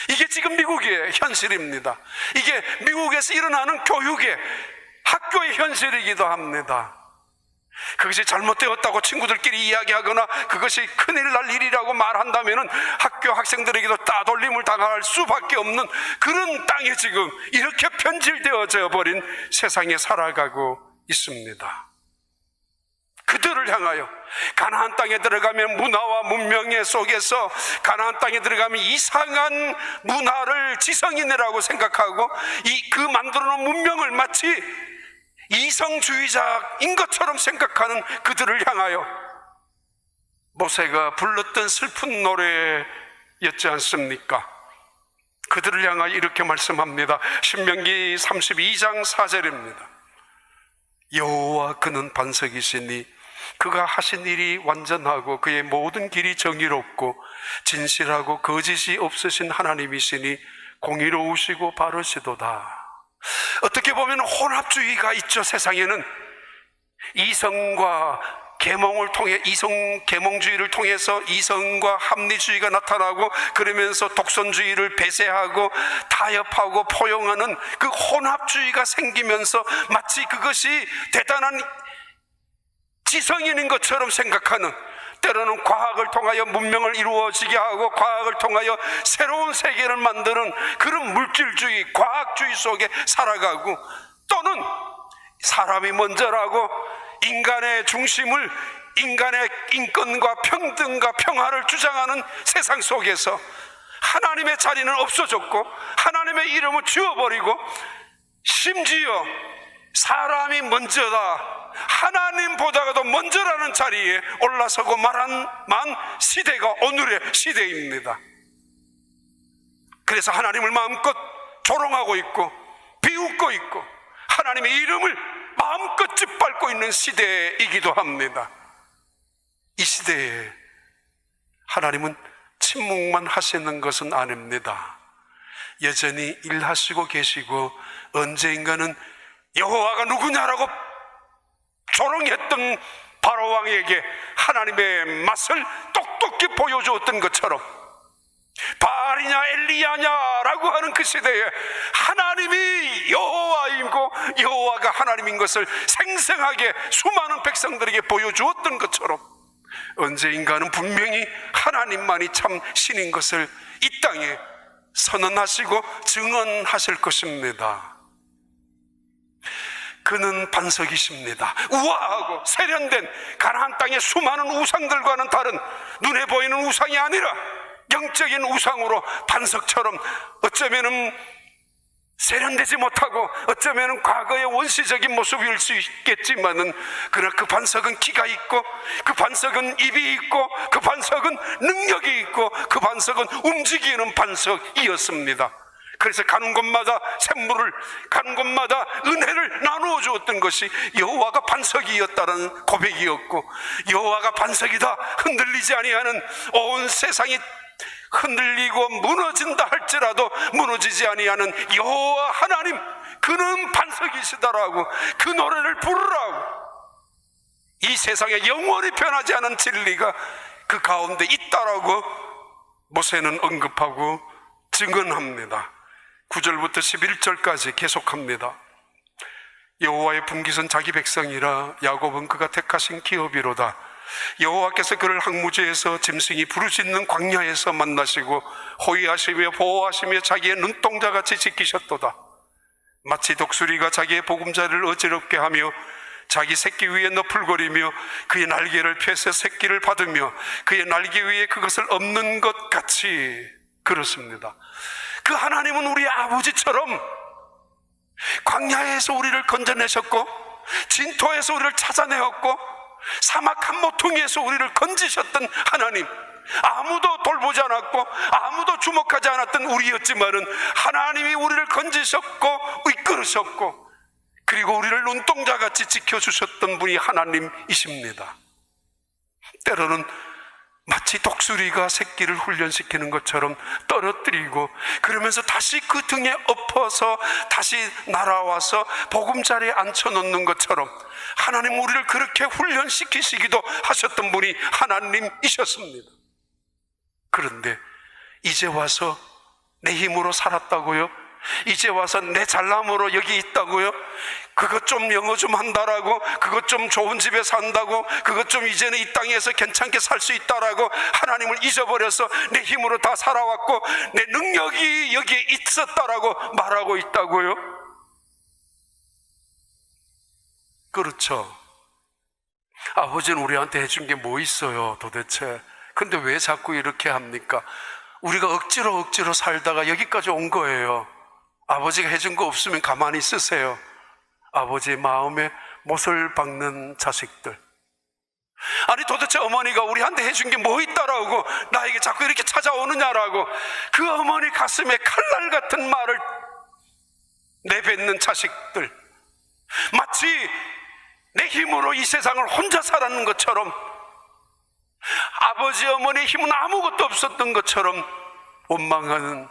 이게 지금 미국의 현실입니다. 이게 미국에서 일어나는 교육의, 학교의 현실이기도 합니다. 그것이 잘못되었다고 친구들끼리 이야기하거나 그것이 큰일 날 일이라고 말한다면 학교 학생들에게도 따돌림을 당할 수밖에 없는 그런 땅에 지금 이렇게 변질되어져 버린 세상에 살아가고 있습니다. 그들을 향하여 가나안 땅에 들어가면 문화와 문명의 속에서, 가나안 땅에 들어가면 이상한 문화를 지성인이라고 생각하고 그 만들어놓은 문명을 마치 이성주의자인 것처럼 생각하는 그들을 향하여 모세가 불렀던 슬픈 노래였지 않습니까? 그들을 향하여 이렇게 말씀합니다. 신명기 32장 4절입니다. 여호와 그는 반석이시니 그가 하신 일이 완전하고 그의 모든 길이 정의롭고 진실하고 거짓이 없으신 하나님이시니 공의로우시고 바르시도다. 어떻게 보면 혼합주의가 있죠. 세상에는 이성과 계몽을 통해, 계몽주의를 통해서 이성과 합리주의가 나타나고, 그러면서 독선주의를 배제하고 타협하고 포용하는 그 혼합주의가 생기면서 마치 그것이 대단한 지성인인 것처럼 생각하는, 때로는 과학을 통하여 문명을 이루어지게 하고 과학을 통하여 새로운 세계를 만드는 그런 물질주의, 과학주의 속에 살아가고, 또는 사람이 먼저라고 인간의 중심을, 인간의 인권과 평등과 평화를 주장하는 세상 속에서 하나님의 자리는 없어졌고 하나님의 이름을 지워버리고, 심지어 사람이 먼저다, 하나님보다도 먼저라는 자리에 올라서고 말한 시대가 오늘의 시대입니다. 그래서 하나님을 마음껏 조롱하고 있고 비웃고 있고 하나님의 이름을 마음껏 짓밟고 있는 시대이기도 합니다. 이 시대에 하나님은 침묵만 하시는 것은 아닙니다. 여전히 일하시고 계시고, 언젠가는 여호와가 누구냐라고 조롱했던 바로왕에게 하나님의 맛을 똑똑히 보여주었던 것처럼, 바알이냐 엘리야냐라고 하는 그 시대에 하나님이 여호와이고 여호와가 하나님인 것을 생생하게 수많은 백성들에게 보여주었던 것처럼, 언제인가는 분명히 하나님만이 참 신인 것을 이 땅에 선언하시고 증언하실 것입니다. 그는 반석이십니다. 우아하고 세련된 가나안 땅의 수많은 우상들과는 다른, 눈에 보이는 우상이 아니라 영적인 우상으로 반석처럼, 어쩌면은 세련되지 못하고 어쩌면 과거의 원시적인 모습일 수 있겠지만은, 그러나 그 반석은 기가 있고, 그 반석은 입이 있고, 그 반석은 능력이 있고, 그 반석은 움직이는 반석이었습니다. 그래서 가는 곳마다 샘물을, 가는 곳마다 은혜를 나누어 주었던 것이 여호와가 반석이었다는 고백이었고, 여호와가 반석이다, 흔들리지 아니하는, 온 세상이 흔들리고 무너진다 할지라도 무너지지 아니하는 여호와 하나님, 그는 반석이시다라고 그 노래를 부르라고, 이 세상에 영원히 변하지 않은 진리가 그 가운데 있다라고 모세는 언급하고 증언합니다. 9절부터 11절까지 계속합니다. 여호와의 분깃은 자기 백성이라, 야곱은 그가 택하신 기업이로다. 여호와께서 그를 항무지에서 짐승이 부르짖는 광야에서 만나시고 호위하시며 보호하시며 자기의 눈동자같이 지키셨도다. 마치 독수리가 자기의 보금자리를 어지럽게 하며 자기 새끼 위에 너풀거리며 그의 날개를 펴서 새끼를 받으며 그의 날개 위에 그것을 엎는 것 같이 그렇습니다. 그 하나님은 우리 아버지처럼 광야에서 우리를 건져내셨고, 진토에서 우리를 찾아내었고, 사막 한 모퉁이에서 우리를 건지셨던 하나님, 아무도 돌보지 않았고 아무도 주목하지 않았던 우리였지만은 하나님이 우리를 건지셨고 이끌으셨고, 그리고 우리를 눈동자같이 지켜주셨던 분이 하나님이십니다. 때로는 마치 독수리가 새끼를 훈련시키는 것처럼 떨어뜨리고, 그러면서 다시 그 등에 엎어서 다시 날아와서 보금자리에 앉혀놓는 것처럼 하나님 우리를 그렇게 훈련시키시기도 하셨던 분이 하나님이셨습니다. 그런데 이제 와서 내 힘으로 살았다고요? 이제 와서 내 잘남으로 여기 있다고요? 그것 좀 영어 좀 한다라고, 그것 좀 좋은 집에 산다고, 그것 좀 이제는 이 땅에서 괜찮게 살 수 있다라고 하나님을 잊어버려서 내 힘으로 다 살아왔고 내 능력이 여기에 있었다라고 말하고 있다고요? 그렇죠. 아버지는 우리한테 해준 게 뭐 있어요 도대체? 근데 왜 자꾸 이렇게 합니까? 우리가 억지로 살다가 여기까지 온 거예요. 아버지가 해준 거 없으면 가만히 있으세요. 아버지의 마음에 못을 박는 자식들. 아니 도대체 어머니가 우리한테 해준 게 뭐 있다라고 나에게 자꾸 이렇게 찾아오느냐라고 그 어머니 가슴에 칼날 같은 말을 내뱉는 자식들. 마치 내 힘으로 이 세상을 혼자 살았는 것처럼, 아버지 어머니의 힘은 아무것도 없었던 것처럼 원망하는,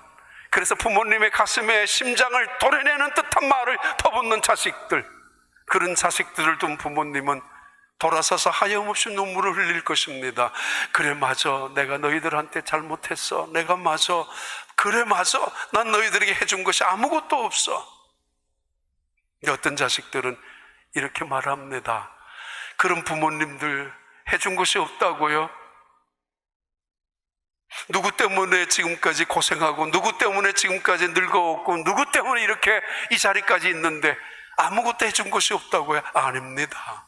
그래서 부모님의 가슴에 심장을 도려내는 듯한 말을 퍼붓는 자식들. 그런 자식들을 둔 부모님은 돌아서서 하염없이 눈물을 흘릴 것입니다. 그래 맞아, 내가 너희들한테 잘못했어. 내가 맞아, 그래 맞아, 난 너희들에게 해준 것이 아무것도 없어. 어떤 자식들은 이렇게 말합니다. 그런 부모님들 해준 것이 없다고요? 누구 때문에 지금까지 고생하고, 누구 때문에 지금까지 늙어왔고, 누구 때문에 이렇게 이 자리까지 있는데 아무것도 해준 것이 없다고요? 아닙니다.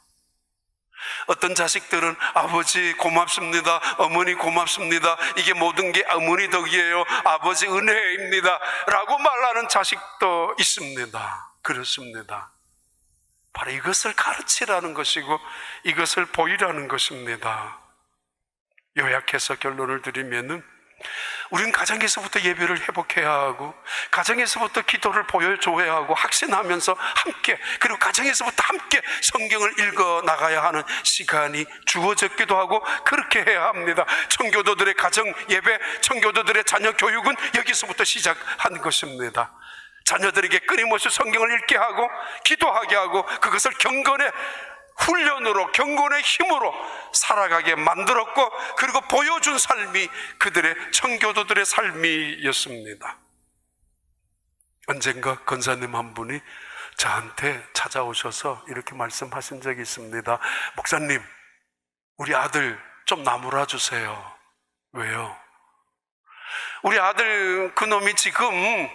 어떤 자식들은 아버지 고맙습니다, 어머니 고맙습니다, 이게 모든 게 어머니 덕이에요, 아버지 은혜입니다 라고 말하는 자식도 있습니다. 그렇습니다. 바로 이것을 가르치라는 것이고 이것을 보이라는 것입니다. 요약해서 결론을 드리면은, 우리는 가정에서부터 예배를 회복해야 하고, 가정에서부터 기도를 보여줘야 하고, 학신하면서 함께, 그리고 가정에서부터 함께 성경을 읽어 나가야 하는 시간이 주어졌기도 하고, 그렇게 해야 합니다. 청교도들의 가정 예배, 청교도들의 자녀 교육은 여기서부터 시작한 것입니다. 자녀들에게 끊임없이 성경을 읽게 하고 기도하게 하고, 그것을 경건의 훈련으로, 경건의 힘으로 살아가게 만들었고, 그리고 보여준 삶이 그들의 청교도들의 삶이었습니다. 언젠가 권사님 한 분이 저한테 찾아오셔서 이렇게 말씀하신 적이 있습니다. 목사님, 우리 아들 좀 나무라 주세요. 왜요? 우리 아들 그놈이 지금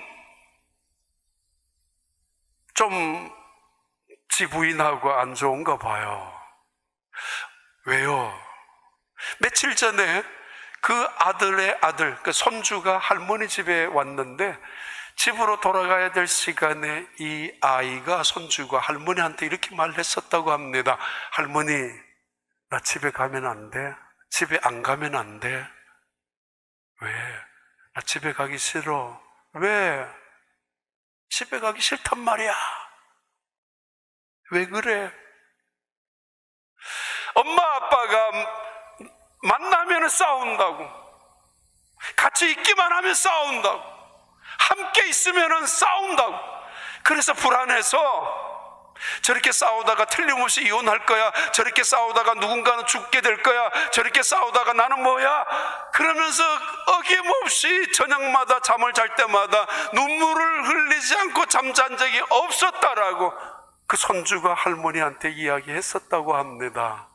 좀 지부인하고 안 좋은가 봐요. 왜요? 며칠 전에 그 아들의 아들, 그 손주가 할머니 집에 왔는데 집으로 돌아가야 될 시간에 이 아이가, 손주가 할머니한테 이렇게 말했었다고 합니다. 할머니, 나 집에 가면 안 돼? 집에 안 가면 안 돼? 왜? 나 집에 가기 싫어. 왜? 집에 가기 싫단 말이야. 왜 그래? 엄마 아빠가 만나면 싸운다고, 같이 있기만 하면 싸운다고, 함께 있으면 싸운다고. 그래서 불안해서 저렇게 싸우다가 틀림없이 이혼할 거야, 저렇게 싸우다가 누군가는 죽게 될 거야, 저렇게 싸우다가 나는 뭐야, 그러면서 어김없이 저녁마다 잠을 잘 때마다 눈물을 흘리지 않고 잠잔 적이 없었다라고 그 손주가 할머니한테 이야기했었다고 합니다.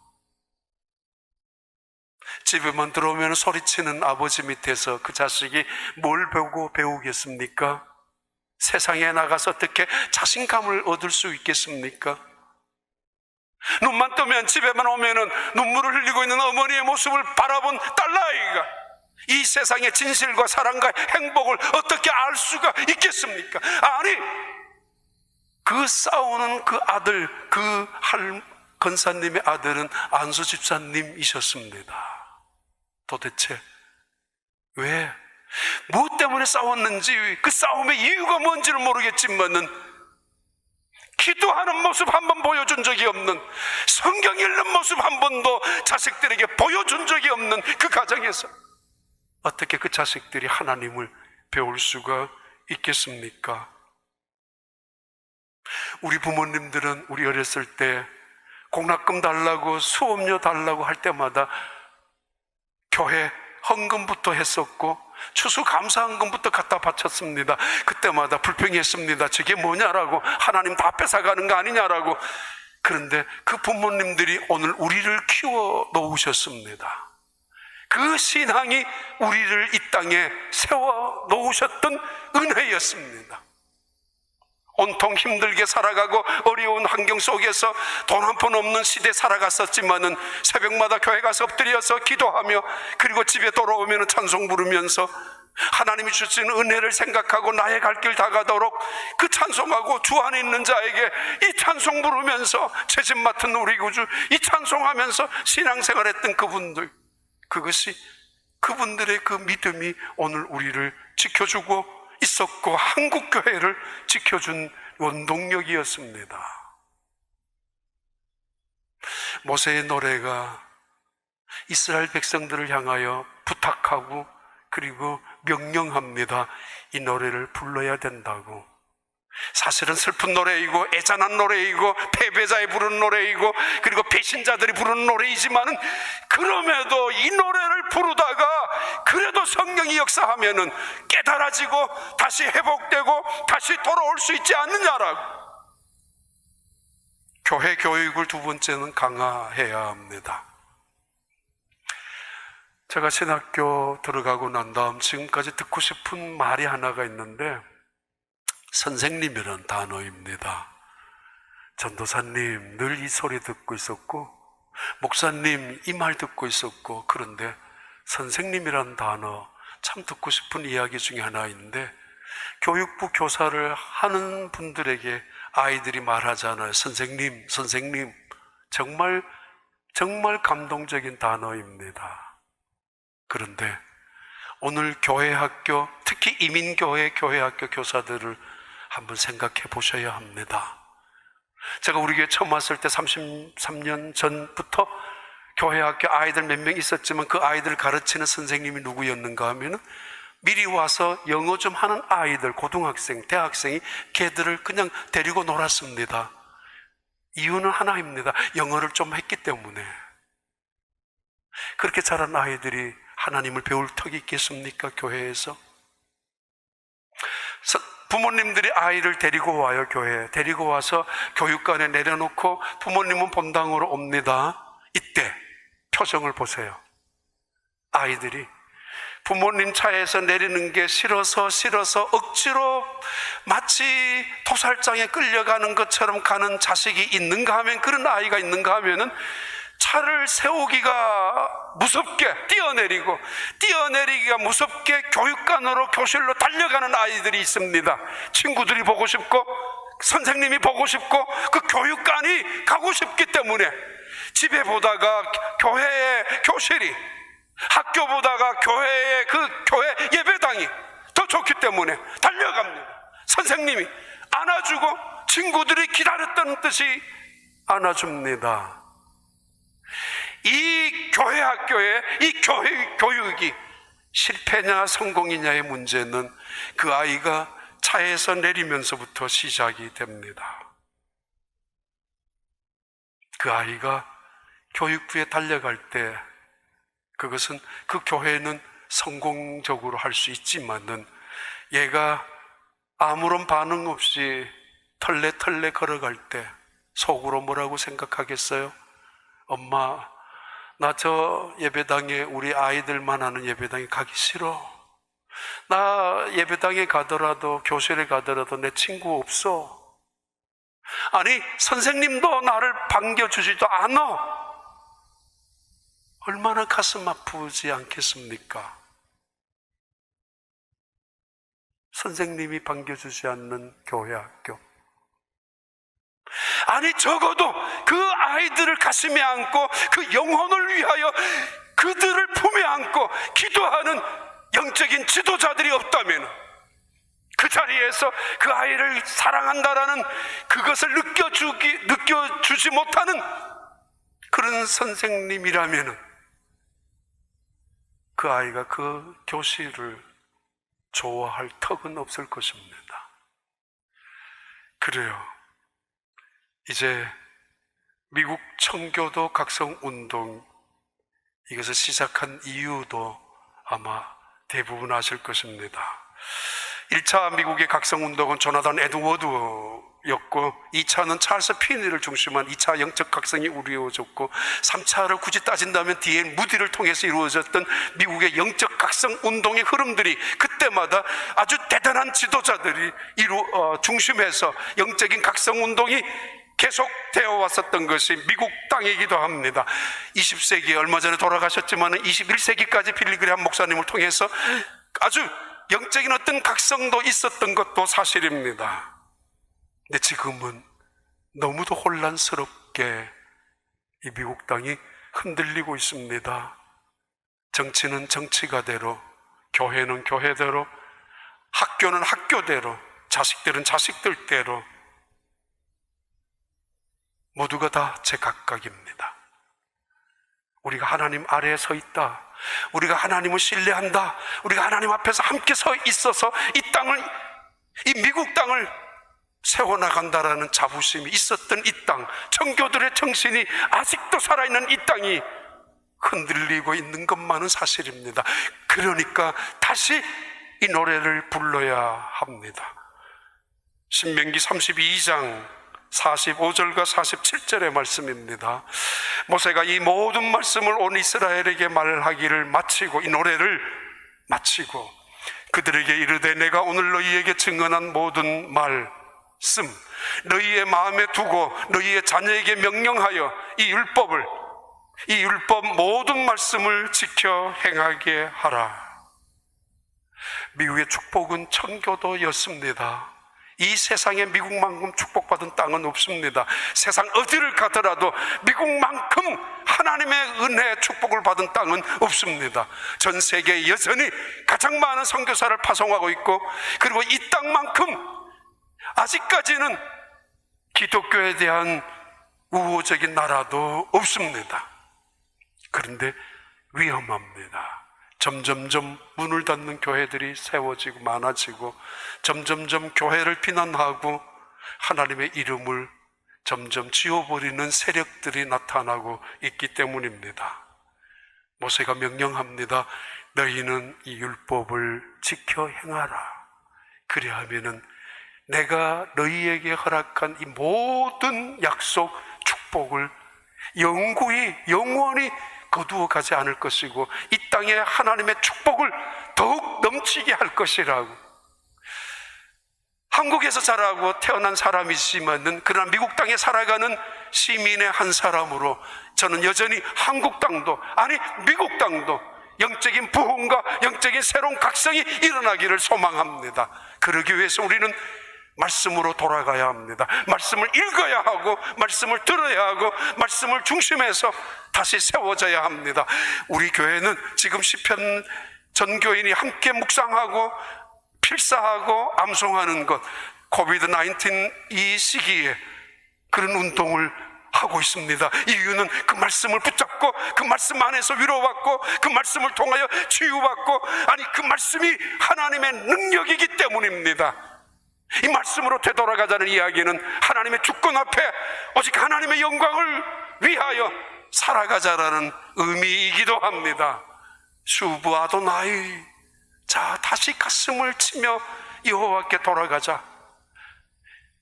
집에만 들어오면 소리치는 아버지 밑에서 그 자식이 뭘 보고 배우겠습니까? 세상에 나가서 어떻게 자신감을 얻을 수 있겠습니까? 눈만 뜨면, 집에만 오면 눈물을 흘리고 있는 어머니의 모습을 바라본 딸아이가 이 세상의 진실과 사랑과 행복을 어떻게 알 수가 있겠습니까? 아니, 그 싸우는 그 아들, 그 권사님의 아들은 안수 집사님이셨습니다. 도대체 왜? 무엇 때문에 싸웠는지, 그 싸움의 이유가 뭔지를 모르겠지만은 기도하는 모습 한 번 보여준 적이 없는, 성경 읽는 모습 한 번도 자식들에게 보여준 적이 없는 그 가정에서 어떻게 그 자식들이 하나님을 배울 수가 있겠습니까? 우리 부모님들은 우리 어렸을 때 공납금 달라고, 수업료 달라고 할 때마다 교회 헌금부터 했었고 추수감사헌금부터 갖다 바쳤습니다. 그때마다 불평했습니다. 저게 뭐냐라고, 하나님 다 뺏어가는 거 아니냐라고. 그런데 그 부모님들이 오늘 우리를 키워 놓으셨습니다. 그 신앙이 우리를 이 땅에 세워 놓으셨던 은혜였습니다. 온통 힘들게 살아가고 어려운 환경 속에서 돈 한 푼 없는 시대 살아갔었지만은 새벽마다 교회 가서 엎드려서 기도하며, 그리고 집에 돌아오면 찬송 부르면서 하나님이 주신 은혜를 생각하고 나의 갈 길 다가도록 그 찬송하고, 주 안에 있는 자에게 이 찬송 부르면서 죄짐 맡은 우리 구주 이 찬송하면서 신앙생활했던 그분들, 그것이 그분들의 그 믿음이 오늘 우리를 지켜주고 있었고 한국교회를 지켜준 원동력이었습니다. 모세의 노래가 이스라엘 백성들을 향하여 부탁하고 그리고 명령합니다. 이 노래를 불러야 된다고. 사실은 슬픈 노래이고 애잔한 노래이고 패배자에 부르는 노래이고 그리고 배신자들이 부르는 노래이지만은, 그럼에도 이 노래를 부르다가 그래도 성령이 역사하면은 깨달아지고 다시 회복되고 다시 돌아올 수 있지 않느냐라고. 교회 교육을 두 번째는 강화해야 합니다. 제가 신학교 들어가고 난 다음 지금까지 듣고 싶은 말이 하나가 있는데, 선생님이란 단어입니다. 전도사님 늘 이 소리 듣고 있었고, 목사님 이 말 듣고 있었고, 그런데 선생님이란 단어 참 듣고 싶은 이야기 중에 하나인데, 교육부 교사를 하는 분들에게 아이들이 말하잖아요. 선생님, 선생님. 정말 감동적인 단어입니다. 그런데 오늘 교회 학교, 특히 이민교회 교회 학교 교사들을 한번 생각해 보셔야 합니다. 제가 우리 교회 처음 왔을 때 33년 전부터 교회 학교 아이들 몇 명 있었지만, 그 아이들을 가르치는 선생님이 누구였는가 하면은 미리 와서 영어 좀 하는 아이들, 고등학생, 대학생이 걔들을 그냥 데리고 놀았습니다. 이유는 하나입니다. 영어를 좀 했기 때문에. 그렇게 자란 아이들이 하나님을 배울 턱이 있겠습니까? 교회에서. 부모님들이 아이를 데리고 와요. 교회에 데리고 와서 교육관에 내려놓고 부모님은 본당으로 옵니다. 이때 표정을 보세요. 아이들이 부모님 차에서 내리는 게 싫어서 억지로 마치 도살장에 끌려가는 것처럼 가는 자식이 있는가 하면, 그런 아이가 있는가 하면은 차를 세우기가 무섭게 뛰어내리기가 무섭게 교육관으로 교실로 달려가는 아이들이 있습니다. 친구들이 보고 싶고 선생님이 보고 싶고 그 교육관이 가고 싶기 때문에 집에 보다가 교회의 교실이, 학교 보다가 교회의 그 교회 예배당이 더 좋기 때문에 달려갑니다. 선생님이 안아주고 친구들이 기다렸던 듯이 안아줍니다. 이 교회 학교의 이 교육이 실패냐 성공이냐의 문제는 그 아이가 차에서 내리면서부터 시작이 됩니다. 그 아이가 교육부에 달려갈 때 그것은 그 교회는 성공적으로 할 수 있지만은 얘가 아무런 반응 없이 털레털레 걸어갈 때 속으로 뭐라고 생각하겠어요? 엄마, 나 저 예배당에 우리 아이들만 하는 예배당에 가기 싫어. 나 예배당에 가더라도 교실에 가더라도 내 친구 없어. 아니 선생님도 나를 반겨주지도 않아. 얼마나 가슴 아프지 않겠습니까? 선생님이 반겨주지 않는 교회 학교. 아니 적어도 그 아이들을 가슴에 안고 그 영혼을 위하여 그들을 품에 안고 기도하는 영적인 지도자들이 없다면 그 자리에서 그 아이를 사랑한다라는 그것을 느껴주지 못하는 그런 선생님이라면 그 아이가 그 교실을 좋아할 턱은 없을 것입니다. 그래요. 이제 미국 청교도 각성운동 이것을 시작한 이유도 아마 대부분 아실 것입니다. 1차 미국의 각성운동은 조나단 에드워드였고 2차는 찰스 피니를 중심한 2차 영적 각성이 이루어졌고 3차를 굳이 따진다면 D.L. 무디를 통해서 이루어졌던 미국의 영적 각성운동의 흐름들이 그때마다 아주 대단한 지도자들이 중심해서 영적인 각성운동이 계속되어 왔었던 것이 미국 땅이기도 합니다. 20세기에 얼마 전에 돌아가셨지만 21세기까지 빌리그레함 목사님을 통해서 아주 영적인 어떤 각성도 있었던 것도 사실입니다. 근데 지금은 너무도 혼란스럽게 이 미국 땅이 흔들리고 있습니다. 정치는 정치가대로, 교회는 교회대로, 학교는 학교대로, 자식들은 자식들대로 모두가 다 제각각입니다. 우리가 하나님 아래에 서 있다. 우리가 하나님을 신뢰한다. 우리가 하나님 앞에서 함께 서 있어서 이 미국 땅을 세워나간다라는 자부심이 있었던 이 땅, 청교들의 정신이 아직도 살아있는 이 땅이 흔들리고 있는 것만은 사실입니다. 그러니까 다시 이 노래를 불러야 합니다. 신명기 32장 45절과 47절의 말씀입니다. 모세가 이 모든 말씀을 온 이스라엘에게 말하기를 마치고 이 노래를 마치고 그들에게 이르되 내가 오늘 너희에게 증언한 모든 말씀 너희의 마음에 두고 너희의 자녀에게 명령하여 이 율법 모든 말씀을 지켜 행하게 하라. 미국의 축복은 청교도였습니다. 이 세상에 미국만큼 축복받은 땅은 없습니다. 세상 어디를 가더라도 미국만큼 하나님의 은혜 축복을 받은 땅은 없습니다. 전 세계에 여전히 가장 많은 선교사를 파송하고 있고 그리고 이 땅만큼 아직까지는 기독교에 대한 우호적인 나라도 없습니다. 그런데 위험합니다. 점점점 문을 닫는 교회들이 세워지고 많아지고 점점점 교회를 비난하고 하나님의 이름을 점점 지워버리는 세력들이 나타나고 있기 때문입니다. 모세가 명령합니다. 너희는 이 율법을 지켜 행하라. 그리하면은 내가 너희에게 허락한 이 모든 약속, 축복을 영원히 거두어 가지 않을 것이고 이 땅에 하나님의 축복을 더욱 넘치게 할 것이라고 한국에서 자라고 태어난 사람이지만은 그러나 미국 땅에 살아가는 시민의 한 사람으로 저는 여전히 한국 땅도, 아니 미국 땅도 영적인 부흥과 영적인 새로운 각성이 일어나기를 소망합니다. 그러기 위해서 우리는 말씀으로 돌아가야 합니다. 말씀을 읽어야 하고 말씀을 들어야 하고 말씀을 중심해서 다시 세워져야 합니다. 우리 교회는 지금 시편 전교인이 함께 묵상하고 필사하고 암송하는 것, 코비드-19 이 시기에 그런 운동을 하고 있습니다. 이유는 그 말씀을 붙잡고 그 말씀 안에서 위로받고 그 말씀을 통하여 치유받고, 아니 그 말씀이 하나님의 능력이기 때문입니다. 이 말씀으로 되돌아가자는 이야기는 하나님의 주권 앞에 오직 하나님의 영광을 위하여 살아가자라는 의미이기도 합니다. 수부아도 나이, 자 다시 가슴을 치며 여호와께 돌아가자.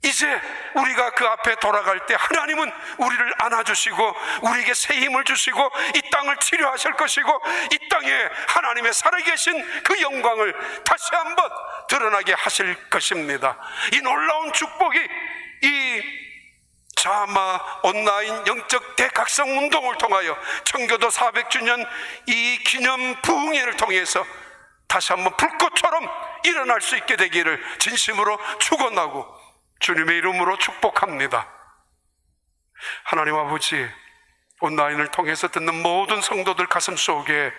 이제 우리가 그 앞에 돌아갈 때 하나님은 우리를 안아주시고 우리에게 새 힘을 주시고 이 땅을 치료하실 것이고 이 땅에 하나님의 살아계신 그 영광을 다시 한번 드러나게 하실 것입니다. 이 놀라운 축복이 이 자마 온라인 영적 대각성 운동을 통하여 청교도 400주년 이 기념 부흥회를 통해서 다시 한번 불꽃처럼 일어날 수 있게 되기를 진심으로 축원하고 주님의 이름으로 축복합니다. 하나님 아버지, 온라인을 통해서 듣는 모든 성도들 가슴 속에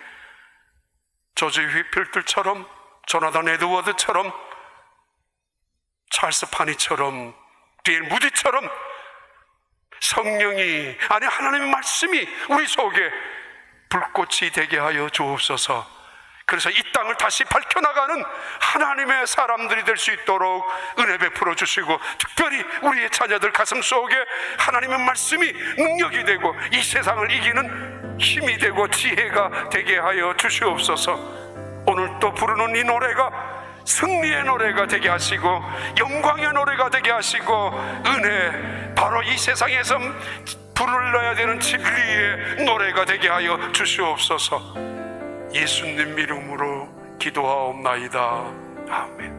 조지 휘필들처럼, 조나단 에드워드처럼, 찰스 파니처럼, 디엘 무디처럼 성령이, 아니 하나님의 말씀이 우리 속에 불꽃이 되게 하여 주옵소서. 그래서 이 땅을 다시 밝혀나가는 하나님의 사람들이 될 수 있도록 은혜 베풀어 주시고, 특별히 우리의 자녀들 가슴 속에 하나님의 말씀이 능력이 되고 이 세상을 이기는 힘이 되고 지혜가 되게 하여 주시옵소서. 오늘 또 부르는 이 노래가 승리의 노래가 되게 하시고 영광의 노래가 되게 하시고, 은혜, 바로 이 세상에서 불러야 되는 진리의 노래가 되게 하여 주시옵소서. 예수님 이름으로 기도하옵나이다. 아멘.